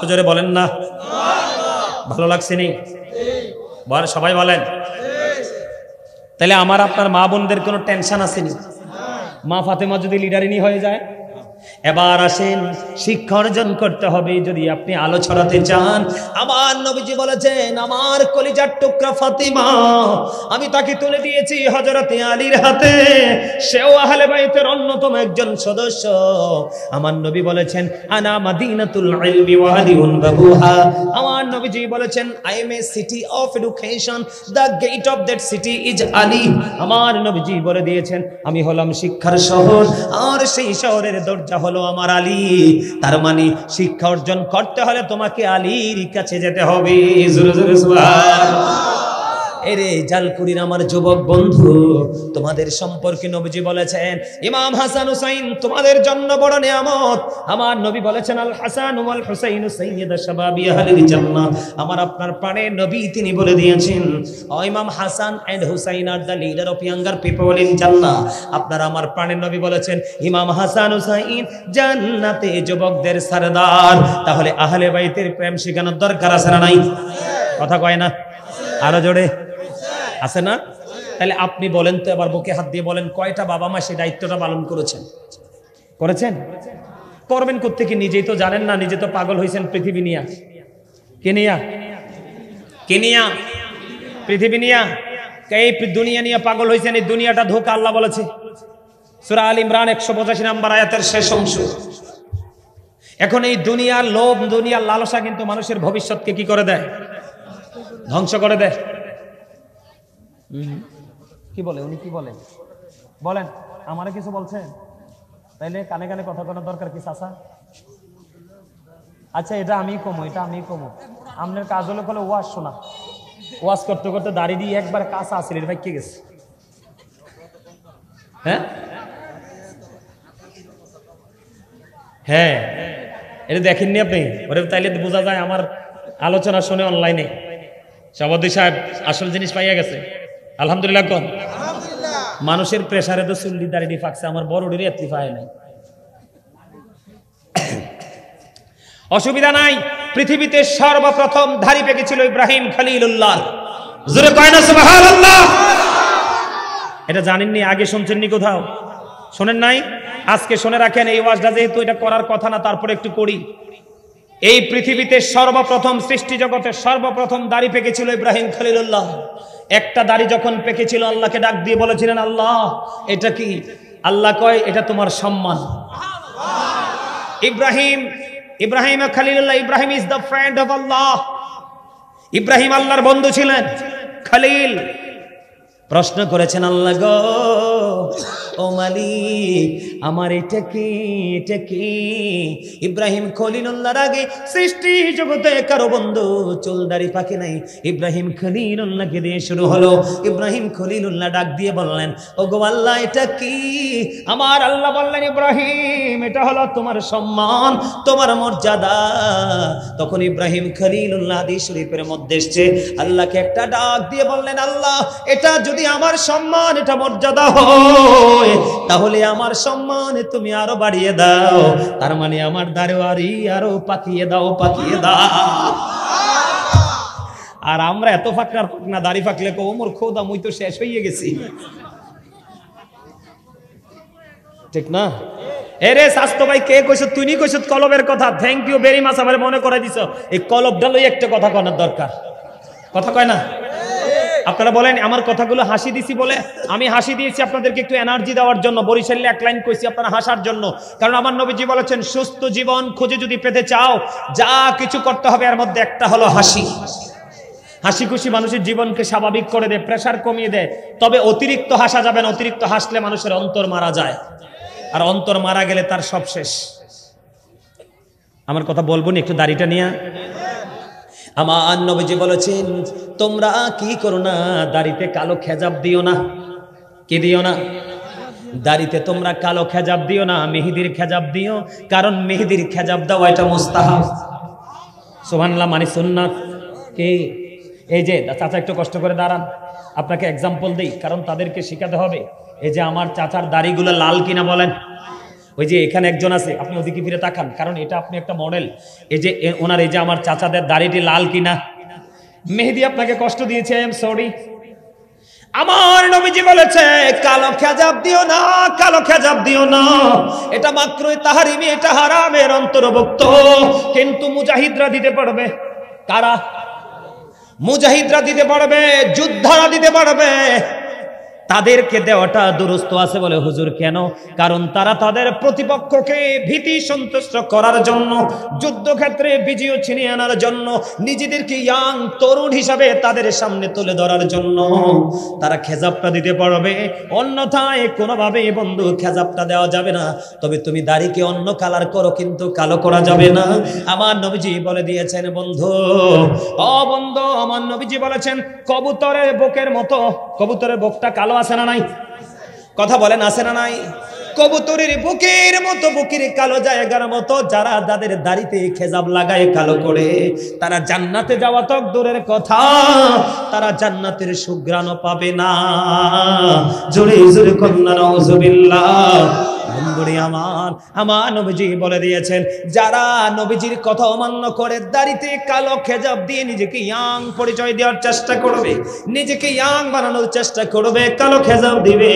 জোরে বলেন না, ভালো লাগছে নি? সবাই বলেন। তাহলে আমার আপনার মা বোনদের কোনো টেনশন আসেনি? মা ফাতেমা যদি লিডারিনী হয়ে যায়। এবার আসেন, শিক্ষা অর্জন করতে হবে যদি আপনি আলো ছড়াতে চান। আমার নবীজি বলেছেন, আমার কলিজার টুকরা ফাতিমা, আমি তাকে তুলে দিয়েছি হযরতে আলীর হাতে, সেও আহলে বাইতের অন্যতম একজন সদস্য। আমার নবী বলেছেন, আনা মাদিনাতুল ইলমি ওয়া আলিউন বাবুহা। আমার নবীজি বলেছেন, I am a city of education, the gate of that city is Ali. আমার নবীজি বলে দিয়েছেন, আমি হলাম শিক্ষার শহর, আর সেই শহরের দরজা হলো আমার আলী। তার মানে শিক্ষা অর্জন করতে হলে তোমাকে আলীর কাছে যেতে হবে। জোরে জোরে সুবহানাল্লাহ। এরে জালকুড়ির আমার যুবক বন্ধু, তোমাদের সম্পর্কে নবীজি বলেছেন, ইমাম হাসান হুসাইন তোমাদের জন্য বড় নিয়ামত। আমার নবী বলেছেন, আল হাসান ওয়াল হুসাইন সাইয়্যিদা শাবাবি আহলিল জান্নাহ। আমার আপনার প্রাণের নবী তিনি বলে দিয়েছেন, ও imam Hasan and Hussain R the leader of younger people in Jannah. আপনার আমার প্রাণের নবী বলেছেন, ইমাম হাসান হুসাইন জান্নাতে যুবকদের সরদার। তাহলে আহলে বাইতের প্রেম শেখানোর দরকার আছে না নাই? কথা কয় না? আরো জোরে আছে না? তাহলে আপনি বলেন তো, এবার বুকে হাত দিয়ে বলেন, কয়টা বাবা মা সেই দায়িত্বটা পালন করেছেন? করেছেন? করবেন কোত্থেকে? নিজেই তো জানেন না, নিজে তো পাগল হয়েছেন পৃথিবী নিয়া। কে নিয়া? কে নিয়া? পৃথিবী নিয়া। এই দুনিয়া নিয়ে পাগল হয়েছেন। এই দুনিয়াটা ধোঁকা, আল্লাহ বলেছে সূরা আল ইমরান 185 নম্বর আয়াতের শেষ অংশ। এখন এই দুনিয়ার লোভ, দুনিয়ার লালসা কিন্তু মানুষের ভবিষ্যৎকে কি করে দেয়? ধ্বংস করে দেয়। কি বলে উনি? কি বলে? বলেন, আমারে কিছু বলছেন? তাইলে কানে কানে কথা বলার দরকার কি চাচা? আচ্ছা, এটা আমি কমো, এটা আমি কমো। আপনার কাজ হলো বলে ওয়াজ শোনা। ওয়াজ করতে করতে দাড়ি দিয়ে একবার কাঁচা আসলে ভাই কে গেছে? হ্যাঁ হ্যাঁ, এটা দেখেননি আপনি? ওরে তাইলে বোঝা যায় আমার আলোচনা শুনে অনলাইনে সভাপতি সাহেব আসল জিনিস পাইয়া গেছে। আলহামদুলিল্লাহ। মানুষের প্রেসারে তো চুল্লি দাঁড়িয়ে ফাঁকছে, আমার বড়ডিরে এতলি পায় নাই। অসুবিধা নাই, পৃথিবীতে সর্বপ্রথম দাড়ি পেকেছিল ইব্রাহিম খলিলুল্লাহ। জোরে কয় না সুবহানাল্লাহ। এটা জানেননি, আগে শুনছেননি কোথাও? শোনেন নাই? আজকে শুনে রাখেন, এই ওয়াজটা যেহেতু এটা করার কথা না, তারপরে একটু করি। এই পৃথিবীতে সর্বপ্রথম, সৃষ্টি জগতে সর্বপ্রথম দাড়ি পেকেছিল ইব্রাহিম খলিলুল্লাহ। একটা দাড়ি যখন পেকেছিল, আল্লাহকে ডাক দিয়ে বলেছিলেন, আল্লাহ এটা কি? আল্লাহ কয়, এটা তোমার সম্মান। ইব্রাহিম খলিলুল্লাহ, Ibrahim is the friend of Allah. Ibrahim আল্লাহর বন্ধু ছিলেন, খলিল। প্রশ্ন করেছেন, আল্লাহ গো, ও মালিক, আমার এটা কি, এটা কি? ইব্রাহিম খলিলুল্লাহর আগে সৃষ্টি জগতে কারো বন্ধু চুল দাড়ি পাকে নাই। ইব্রাহিম খলিলুল্লাহকে দিয়ে শুরু হলো। ইব্রাহিম খলিলুল্লাহ ডাক দিয়ে বললেন, ও গো আল্লাহ, এটা কি? আমার আল্লাহ বললেন, ইব্রাহিম, এটা হলো তোমার সম্মান, তোমার মর্যাদা। তখন ইব্রাহিম খলিলুল্লাহ হাদিস শরীফের মধ্যে এসেছে, আল্লাহকে একটা ডাক দিয়ে বললেন, আল্লাহ, এটা যদি আমার সম্মান, এটা মর্যাদা হয়, তাহলে আমার সম্মান তুমি আরো বাড়িয়ে দাও। তার মানে আমার দাড়ি আরো পাকিয়ে দাও, পাকিয়ে দাও। আর আমরা এত ফাঁকনার ফাঁকনা, দাড়ি ফাঁকলে কো ওমর খোদা, মুই তো শেষ হয়ে গেছি। ঠিক না? এরে স্বাস্থ্য ভাই, কে কইছ? তুই কইছ কলবের কথা। থ্যাংক ইউ ভেরি মাচ, আমার মনে করাই দিছ। এই কলবটা লই একটা কথা কনার দরকার। কথা কয় না? আপনারা বলেন আমার কথাগুলো হাসি দিছি বলে? আমি হাসি দিয়েছি আপনাদেরকে একটু এনার্জি দেওয়ার জন্য। বরিশালে এক লাইন কইছি আপনারা হাসার জন্য, কারণ আমার নবীজি বলেছেন, সুস্থ জীবন খুঁজে যদি পেতে চাও, যা কিছু করতে হবে এর মধ্যে একটা হলো হাসি। হাসি খুশি মানুষের জীবনকে স্বাভাবিক করে দেয়, প্রেসার কমিয়ে দেয়। তবে অতিরিক্ত হাসা যাবে না। অতিরিক্ত হাসলে মানুষের অন্তর মারা যায়, আর অন্তর মারা গেলে তার সব শেষ। আমার কথা বলবো না একটু দাড়িটা নিয়ে? আমার নবীজি বলেছেন, তোমরা কি করো না, দাড়িতে কালো খেজাব দিও না। কি দিও না? দাড়িতে তোমরা কালো খেজাব দিও না, মেহেদির খেজাব দিও। কারণ মেহেদির খেজাব দেওয়া এটা মুস্তাহাব। সুবহানাল্লাহ, মানে সুন্নাত। কি? এই যে চাচা, একটু কষ্ট করে দাঁড়ান, আপনাকে এক্সাম্পল দেই, কারণ তাদেরকে শেখাতে হবে। এই যে আমার চাচার দাড়িগুলো লাল কিনা বলেন? ওই যে এখানে একজন আছে, আপনি ওদিকে ফিরে তাকান, কারণ এটা আপনি একটা মডেল। এই যে ওনার, এই যে আমার চাচাদের দাড়িটি লাল কিনা? মেহেদি আপনাকে কষ্ট দিয়েছে, আই এম সরি। আমার নবীজি বলেছে, কালো খেজাব দিও না, কালো খেজাব দিও না। এটা মাকরুহ তাহরিমি, এটা হারামের অন্তর্ভুক্ত। কিন্তু মুজাহিদরা দিতে পারবে। কারা? মুজাহিদরা দিতে পারবে, যোদ্ধারা দিতে পারবে। তাদেরকে দেওয়াটা দুরুস্ত আছে বলে। হুজুর কেন? কারণ তারা তাদের প্রতিপক্ষকে ভীতি সন্তুষ্ট করার জন্য, যুদ্ধক্ষেত্রে বিজয় ছিনিয়ে আনার জন্য, নিজেদেরকে ইয়াং তরুণ হিসাবে তাদের সামনে তুলে ধরার জন্য তারা খেজাবটা দিতে পারবে। অন্যথায় কোনোভাবে বন্ধু খেজাবটা দেওয়া যাবে না। তবে তুমি দাড়িকে অন্য কালার করো, কিন্তু কালো করা যাবে না। আমার নবীজি বলে দিয়েছেন বন্ধু, ও বন্ধু, আমার নবীজি বলেছেন, কবুতরের বুকের মতো, কবুতরের বুকটা কালো আছে না নাই? কথা বলেন, আছে না নাই? কবুতরের বুকের মতো, বুকের কালো জায়গার মতো যারা যাদের দাড়িতে খেজাব লাগায় কালো করে, তারা জান্নাতে যাওয়া তো দূরের কথা, তারা জান্নাতের সুঘ্রাণও পাবে না। জোরে জোরে কন্যা নাউজুবিল্লাহ। বন্ধুরে আমার নবীজি বলে দিয়েছেন, যারা নবীজির কথা অমান্য করে দাড়িতে কালো খেজাব দিয়ে নিজেকে ইয়াং পরিচয় দেওয়ার চেষ্টা করবে, নিজেকে ইয়াং বানানোর চেষ্টা করবে, কালো খেজাব দিবে,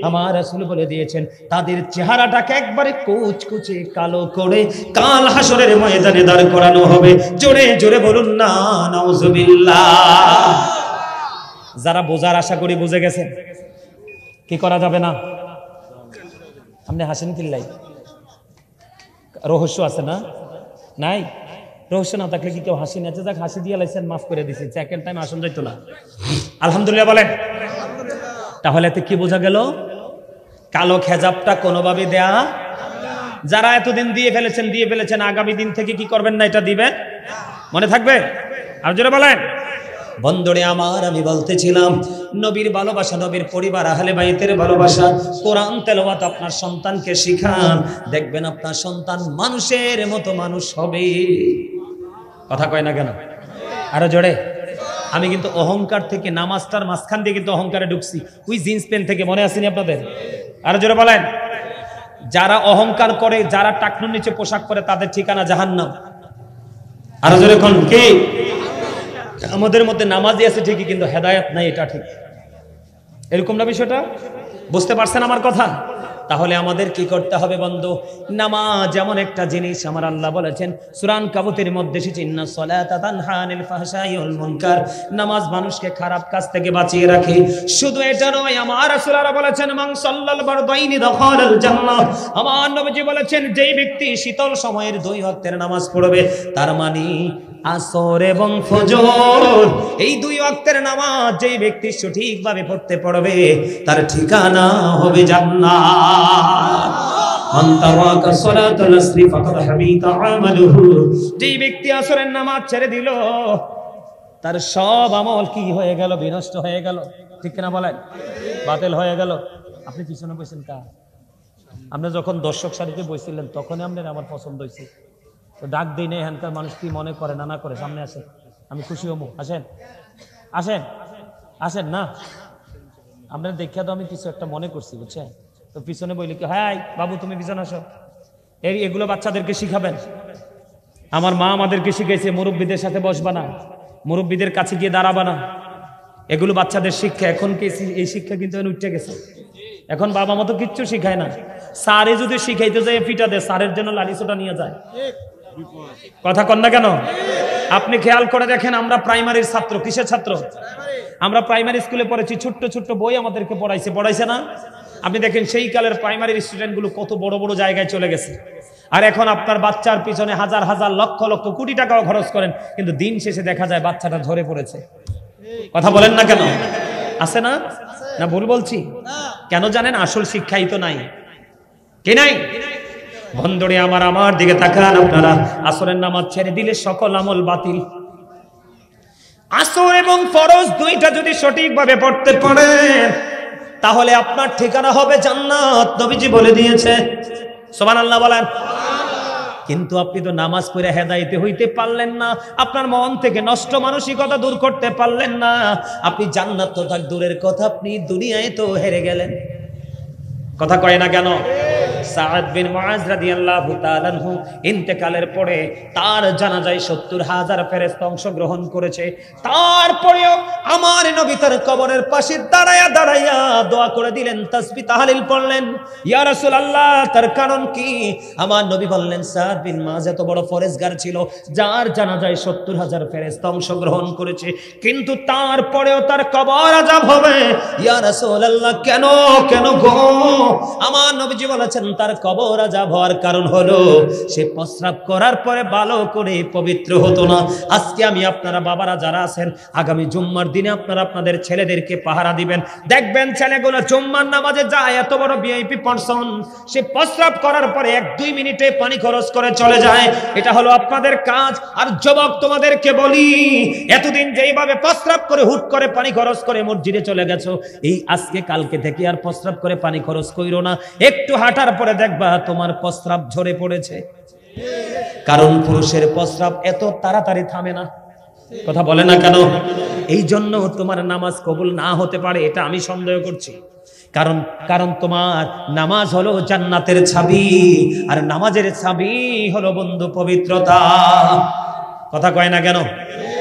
আমার রাসূল বলে দিয়েছেন, তাদের চেহারাটাকে একবারে কুচকুচে কালো করে কাল হাসরের ময়দানে দাঁড় করানো হবে। জোরে জোরে বলুন না নাউজুবিল্লাহ। যারা বোঝার আশা করি বুঝে গেছেন, কি করা যাবে না? আপনি হাসেন কিল্লাই? রহস্য আছে না? নাই? রহস্য না থাকলে কি কেউ হাসি না? যাক, হাসি দিয়ে লাইছেন, মাফ করে দিছি, সেকেন্ড টাইম আসন যাইতো না। আলহামদুলিল্লাহ বলেন। তাহলে এতে কি বোঝা গেল? কালো খেজাবটা কোনোভাবে দেয়া, যারা এতদিন দিয়ে ফেলেছেন, আগামী দিন থেকে কি করবেন না, এটা দিবেন, মনে থাকবে? আর জোরে বলেন। বন্ধুরে আমার, আমি বলতেছিলাম, নবীর ভালোবাসা, নবীর পরিবার, আহলে বাইতের ভালোবাসা, কোরআন তেলাওয়াত আপনার সন্তানকে শিখান, দেখবেন আপনার সন্তান মানুষের মতো মানুষ হবে। কথা কয় না কেন? আরো জোরে। আমি কিন্তু অহংকার থেকে নামাজটার মাঝখান দিয়ে কিন্তু অহংকারে ঢুকছি, ওই জিন্স প্যান্ট থেকে, মনে আসেনি আপনাদের? আরো জোরে বলেন। যারা অহংকার করে, যারা টাকনুর নিচে পোশাক পরে, তাদের ঠিকানা জাহান্নাম। আরো জোরে কোন কি? আমাদের মধ্যে নামাজি আছে ঠিকই, কিন্তু হেদায়েত নাই, এটা ঠিক। এরকম না বিষয়টা? বুঝতে পারছেন আমার কথা? তাহলে আমাদের কি করতে হবে বন্ধু? নামাজ এমন একটা জিনিস, আমার আল্লাহ বলেছেন সূরা আনকাবুতের মধ্যে এসেছে, ইন্নাস সালাতা তানহা আনিল ফাহশাই ওয়াল মুনকার। নামাজ মানুষকে খারাপ কাজ থেকে বাঁচিয়ে রাখে। শুধু এটা নয়, আমার রাসূল আরো বলেছেন মান সাল্লাল বারদাইনি দাখালাল জান্নাহ। আমার নবীজি বলেছেন, যেই ব্যক্তি শীতল সময়ের 2 ওয়াক্তের নামাজ পড়বে, তার মানে আসর এবং ফজর, এই 2 ওয়াক্তের নামাজ যেই ব্যক্তি সঠিকভাবে পড়তে পারবে, তার ঠিকানা হবে জান্নাত। মান তারাকা সালাতাল আসরি ফাকাদ হাবিতা আমালুহু। যেই ব্যক্তি আসরের নামাজ ছেড়ে দিল, তার সব আমল কি হয়ে গেল? বিনষ্ট হয়ে গেল। ঠিক কিনা বলেন? বাতিল হয়ে গেল। আপনি পিছনে বসেন কা? আপনি যখন দর্শক সারিতে বসছিলেন, তখনই আপনার আমার পছন্দ হয়েছে। তো ডাক দিই নেই, এখানকার মানুষ কি মনে করে না না করে, সামনে আসেন, আমি খুশি হবো। আসেন আসেন আসেন না, আপনার দেখিয়া তো আমি কিছু একটা মনে করছি, বুঝছেন? তো পিছনে বলি কি, হ্যাঁ বাবু তুমি পিছনে আসো। এগুলো বাচ্চাদেরকে শিখাবেন। আমার মা আমাদেরকে শিখাইছে, মুরব্বীদের সাথে বসবা না, মুরব্বীদের কাছে গিয়ে দাঁড়াবা না। এগুলো বাচ্চাদের শিক্ষা। এখন কি এই শিক্ষা কিন্তু উঠে গেছে। এখন বাবা মতো কিচ্ছু শিখায় না। স্যারে যদি শিখাইতে যায় পিটা দেয়, স্যারের জন্য লাঠিসোঁটা নিয়ে যায়। কথা কন না কেন? আপনি খেয়াল করে দেখেন, আমরা প্রাইমারির ছাত্র। কিসের ছাত্র? আমরা প্রাইমারি স্কুলে পড়েছি, ছোট্ট ছোট্ট বই আমাদেরকে পড়াইছে না? আপনি দেখেন সেই কালের প্রাইমারির স্টুডেন্টগুলো কত বড় বড় জায়গায় চলে গেছে। আর এখন আপনার বাচ্চার পিছনে হাজার হাজার লক্ষ লক্ষ কোটি টাকাও খরচ করেন, কিন্তু দিন শেষে দেখা যায় বাচ্চাটা ঝরে পড়েছে। কথা বলেন না কেন? আছে না? না ভুল বলছি? কেন জানেন? আসল শিক্ষাই তো নাই। কি নাই? বন্ধুরে আমার দিকে তাকান আপনারা। আসরের নামাজ ছেড়ে দিলে সকল আমল বাতিল। আসর এবং ফরজ দুইটা যদি সঠিকভাবে পড়তে পারেন, তাহলে আপনার ঠিকানা হবে জান্নাত। নবীজি বলে দিয়েছে, সুবহানাল্লাহ বলেন। কিন্তু আপনি তো নামাজ পড়ে হেদায়েতে হইতে পারলেন না, আপনার মন থেকে নষ্ট মানসিকতা দূর করতে পারলেন না। আপনি জান্নাত তো থাক দূরের কথা, আপনি দুনিয়ায় তো হেরে গেলেন। কথা কয় না কেন? সাদ বিন মুআজ রাদিয়াল্লাহু তাআলা আনহু ইন্তেকালের পরে তার জানাজায় ৭০,০০০ ফেরেশতা অংশগ্রহণ করেছে। তারপরেও আমার নবী তার কবরের পাশে দাঁড়ায়া দোয়া করে দিলেন, তাসবিহ তাহলিল পড়লেন। ইয়া রাসূলুল্লাহ, তার কারণ কি? আমার নবী বললেন, সাদ বিন মুআজ এত বড় ফরেজগার ছিল, যার জানাজায় ৭০,০০০ ফেরেশতা অংশগ্রহণ করেছে, কিন্তু তারপরেও তার কবর আযাব হবে। ইয়া রাসূলুল্লাহ, কেন গো? আমার নবীজি বলেছেন, তার কবর আযাব হওয়ার কারণ হলো সে প্রস্রাব করার পরে ভালো করে পবিত্র হতো না। আজকে আমি আপনারা বাবারা যারা আছেন, আগামী জুম্মার দিনে আপনারা আপনাদের ছেলেদেরকে পাহারা দিবেন। দেখবেন ছেলেগুলো জুম্মার নামাজে যায়, এত বড় ভিআইপি পারসন, সে প্রস্রাব করার পরে 1-2 মিনিটে পানি খরচ করে চলে যায়। এটা হলো আপনাদের কাজ। আর যুবক তোমাদেরকে বলি, এতদিন যেইভাবে প্রস্রাব করে হুট করে পানি খরচ করে মসজিদে চলে গেছো, এই আজকে কালকে থেকে আর প্রস্রাব করে পানি খরচ কইরো না। একটু হাঁটার পরে দেখবা তোমার প্রস্রাব ঝরে পড়েছে। কারণ পুরুষের প্রস্রাব এত তাড়াতাড়ি থামে না। কথা বলে না কেন? এই জন্য তোমার নামাজ কবুল না হতে পারে, এটা আমি সন্দেহ করছি। কারণ তোমার নামাজ হলো জান্নাতের চাবি, আর নামাজের চাবি হলো বন্ধু পবিত্রতা। কথা কয় না কেন?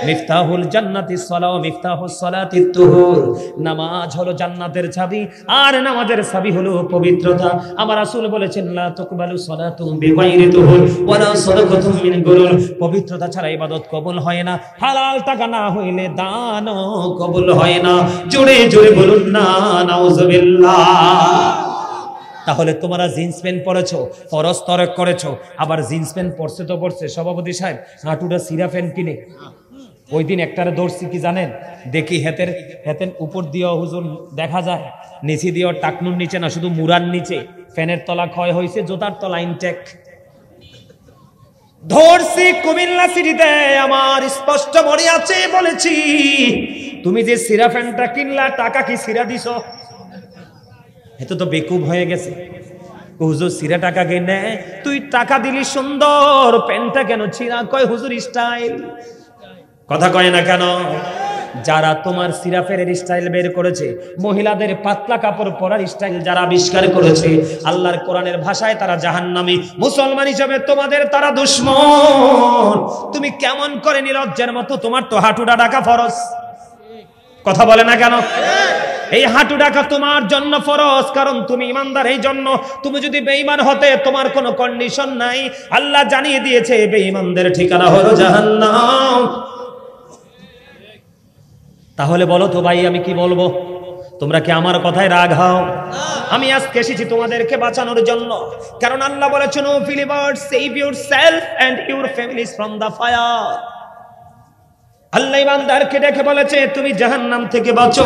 মিফতাহুল জান্নাতিস সালাহ ওয়া মিফতাহুস সালাতিত তুহুর। নামাজ হলো জান্নাতের চাবি, আর নামাজের চাবি হলো পবিত্রতা। আমার রাসূল বলেছেন, লা তুকবালু সালাতুম বিগাইরি তুহুর ওয়া লা সাদাকাতুম মিন গুরুর। পবিত্রতা ছাড়া ইবাদত কবুল হয় না, হালাল টাকা না হইলে দানও কবুল হয় না। জোরে জোরে বলুন না নাউজুবিল্লাহ। তাহলে তোমরা জিন্স প্যান্ট পরেছো, ফরজ তরক করেছো, আবার জিন্স প্যান্ট পরছে সভাপতি সাহেব হাঁটুটা সিরা প্যান্ট কিনে। ওই দিন একটারে দৌড়ছি কি জানেন? দেখি হেতেন উপর দিয়ে হুজুর দেখা যায়, নিচে দিয়ে টাকনুর নিচে না, শুধু মুরার নিচে ফ্যানের তলা ক্ষয় হয়েছে, জোতার তলা ইনটেক। ধরছি কুমিল্লা সিটিতে, আমার স্পষ্ট মনে আছে, বলেছি, তুমি যে সিরা প্যান্টটা কিনলা, টাকা কি সিরা দিছো? এত তো বেকুব হয়ে গেছে। হুজুর সিরা টাকা কিনে, তুই টাকা দিলি সুন্দর, প্যান্টটা কেন ছিঁড়া? কয় হুজুর স্টাইল। কথা কয় না কেন? যারা তোমার সিরাফের স্টাইল বের করেছে, মহিলাদের পাতলা কাপড় পরার স্টাইল যারা আবিষ্কার করেছে, আল্লাহর কোরআনের ভাষায় তারা জাহান্নামী, মুসলমান হিসেবে তোমাদের তারা দুশমন। তুমি কেমন করে নির্লজ্জের মতো, তোমার তো হাঁটুটা ঢাকা ফরজ, কথা বলে না কেন? এই হাঁটু ঢাকা তোমার জন্য ফরজ, কারণ তুমি ইমানদার। এই জন্য তুমি যদি বেঈমান হতে তোমার কোনো কন্ডিশন নাই, আল্লাহ জানিয়ে দিয়েছে বেঈমানদের ঠিকানা হলো জাহান্নাম। তাহলে বলো তো ভাই, আমি কি বলবো? তোমরা কি আমার কথায় রাগ হও? আমি আজকে এসেছি তোমাদেরকে বাঁচানোর জন্য, কারণ আল্লাহ বলেছেন, O believers, save yourself and your families from the fire. আল্লাহ ইমানদারকে ডেকে বলেছে, তুমি জাহান্নাম থেকে বাঁচো,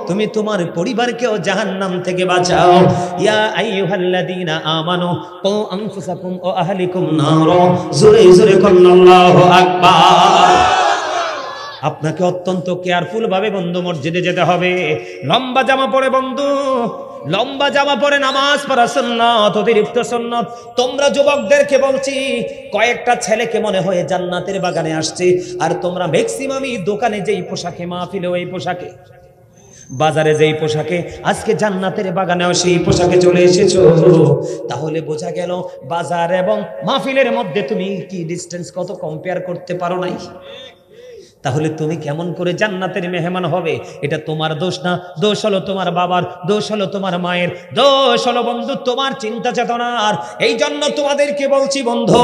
তুমি তোমার পরিবারকেও জাহান্নাম থেকে বাঁচাও। ইয়া আইয়ুহাল্লাযীনা আমানু কু আনফুসাকুম ওয়া আহলিকুম নারা, জোরে জোরে কোন আল্লাহু আকবার। আপনাকে অত্যন্ত কেয়ারফুল ভাবে বন্ধু মসজিদে যেতে হবে। লম্বা জামা পরে বন্ধু, লম্বা জামা পরে নামাজ পড়া সুন্নাত, অতিরিক্ত সুন্নাত। তোমরা যুবকদেরকে বলছি, কয়েকটা ছেলেকে মনে হয় জান্নাতের বাগানে আসছে, আর তোমরা ম্যাক্সিমামই দোকানে যেই পোশাকে, মাহফিলে ওই পোশাকে, বাজারে যেই পোশাকে, আজকে জান্নাতের বাগানেও সেই পোশাকে চলে এসেছো। তাহলে বোঝা গেল বাজার এবং মাহফিলের মধ্যে তুমি কি ডিস্টেন্স কত কম্পেয়ার করতে পারো নাই। তাহলে তুমি কেমন করে জান্নাতের মেহমান হবে? এটা তোমার দোষ না, দোষ হলো তোমার বাবার, দোষ হলো তোমার মায়ের, দোষ হলো বন্ধু তোমার চিন্তা চেতনার। এই জন্য তোমাদেরকে বলছি বন্ধু,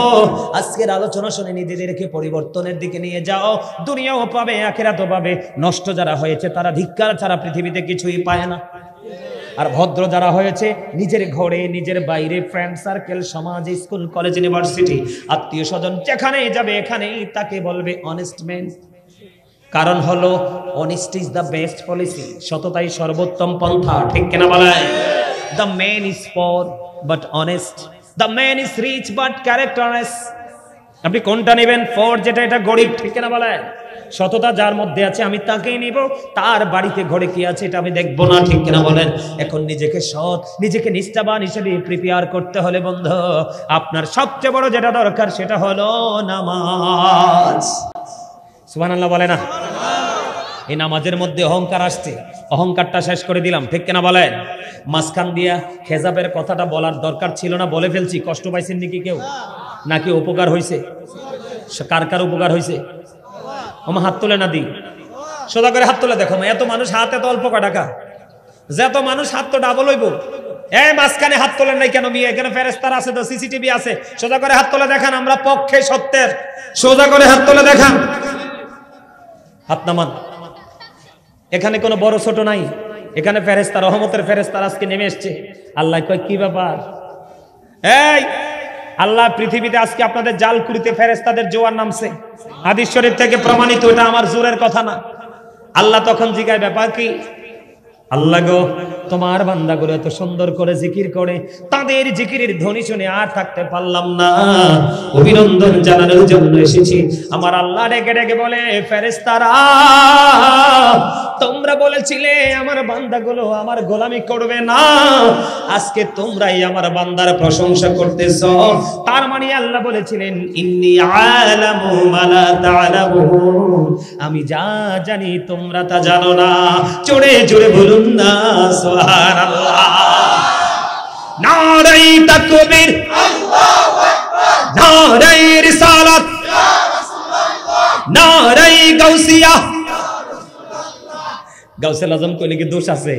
আজকের আলোচনা শুনে নিজেদেরকে পরিবর্তনের দিকে নিয়ে যাও, দুনিয়াও পাবে, আখিরাতও পাবে। নষ্ট যারা হয়েছে তারা ধিক্কার ছাড়া পৃথিবীতে কিছুই পায় না। আর ভদ্র যারা হয়েছে, নিজের ঘরে, নিজের বাইরে, ফ্রেন্ড সার্কেল, সমাজ, স্কুল, কলেজ, ইউনিভার্সিটি, আত্মীয় স্বজন যেখানে যাবে এখানেই তাকে বলবে অনেস্ট ম্যান। কারণ হলো honesty is the best policy, সততাই সর্বোত্তম পন্থা, ঠিক কিনা বলেন? The man is poor but honest, the man is rich but characterless. আপনি কোনটা নেবেন? পোর যেটা, এটা গরিব, ঠিক কিনা বলেন? সততা যার মধ্যে আছে আমি তাকেই নিব, তার বাড়িতে ঘরে কি আছে এটা আমি দেখবো না, ঠিক কিনা বলেন? এখন নিজেকে সৎ, নিজেকে নিষ্ঠাবান হিসেবে প্রিপেয়ার করতে হলে বন্ধু, আপনার সবচেয়ে বড় যেটা দরকার সেটা হলো নামাজ। সুবহানাল্লাহ বলে না? এই নামাজের মধ্যে অহংকার আসছে, অহংকারটা শেষ করে দিলাম, ঠিক কিনা বলেন? মাঝখান দিয়া হেজাবের কথাটা বলার দরকার ছিল না, বলে ফেলছি। কষ্ট পাইছেন নাকি কেউ? নাকি উপকার হয়েছে? কার কার উপকার হয়েছে? আমার হাত তুলে না, দি সোজা করে হাত তুলে দেখো। এত মানুষ হাত, এত অল্প টাকা, যে এত মানুষ হাত তো ডাবল হইব। এই মাঝখানে হাত তোলেন নাই কেন? বিয়ে এখানে ফেরেশতারা আছে তো, সিসিটিভি আছে, সোজা করে হাত তুলে দেখান। আমরা পক্ষে সত্যের, সোজা করে হাত তুলে দেখান, হাত নামান। এখানে কোনো বড় ছোট নাই, এখানে ফেরেশতা, রহমতের ফেরেশতা আজকে নেমে এসেছে। আল্লাহ কয় কি ব্যাপার? এই আল্লাহ পৃথিবীতে আজকে আপনাদের জালকুড়িতে ফেরেশতাদের জোয়ার নামছে, হাদিস শরীফ থেকে প্রমাণিত, এটা আমার জোরের কথা না। আল্লাহ তখন জিজ্ঞাসা, ব্যাপার কি? আল্লাহ গো, তোমার বান্দাগুলো এত সুন্দর করে জিকির করে, তাদের জিকিরের ধ্বনি শুনে আর থাকতে পারলাম না, অভিনন্দন জানানোর জন্য এসেছি। আমার আল্লাহ ডেকে ডেকে বলে, ফেরেশতারা তোমরা বলেছিলে আমার বান্দাগুলো আমার গোলামি করবে না, আজকে তোমরাই আমার বান্দার প্রশংসা করতেছো। তার মানে আল্লাহ বলেছিলেন, ইন্নী আ'লামু মা লা তা'লামুন, আমি যা জানি তোমরা তা জানো না। জোরে জোরে বলুন না সুবহানাল্লাহ। নারে তাকবীর, আল্লাহু আকবার, নারে রিসালাত, ইয়া রাসূলুল্লাহ, নারে গাউসিয়া। গাউসুল আজম কইলে কি দোষ আছে?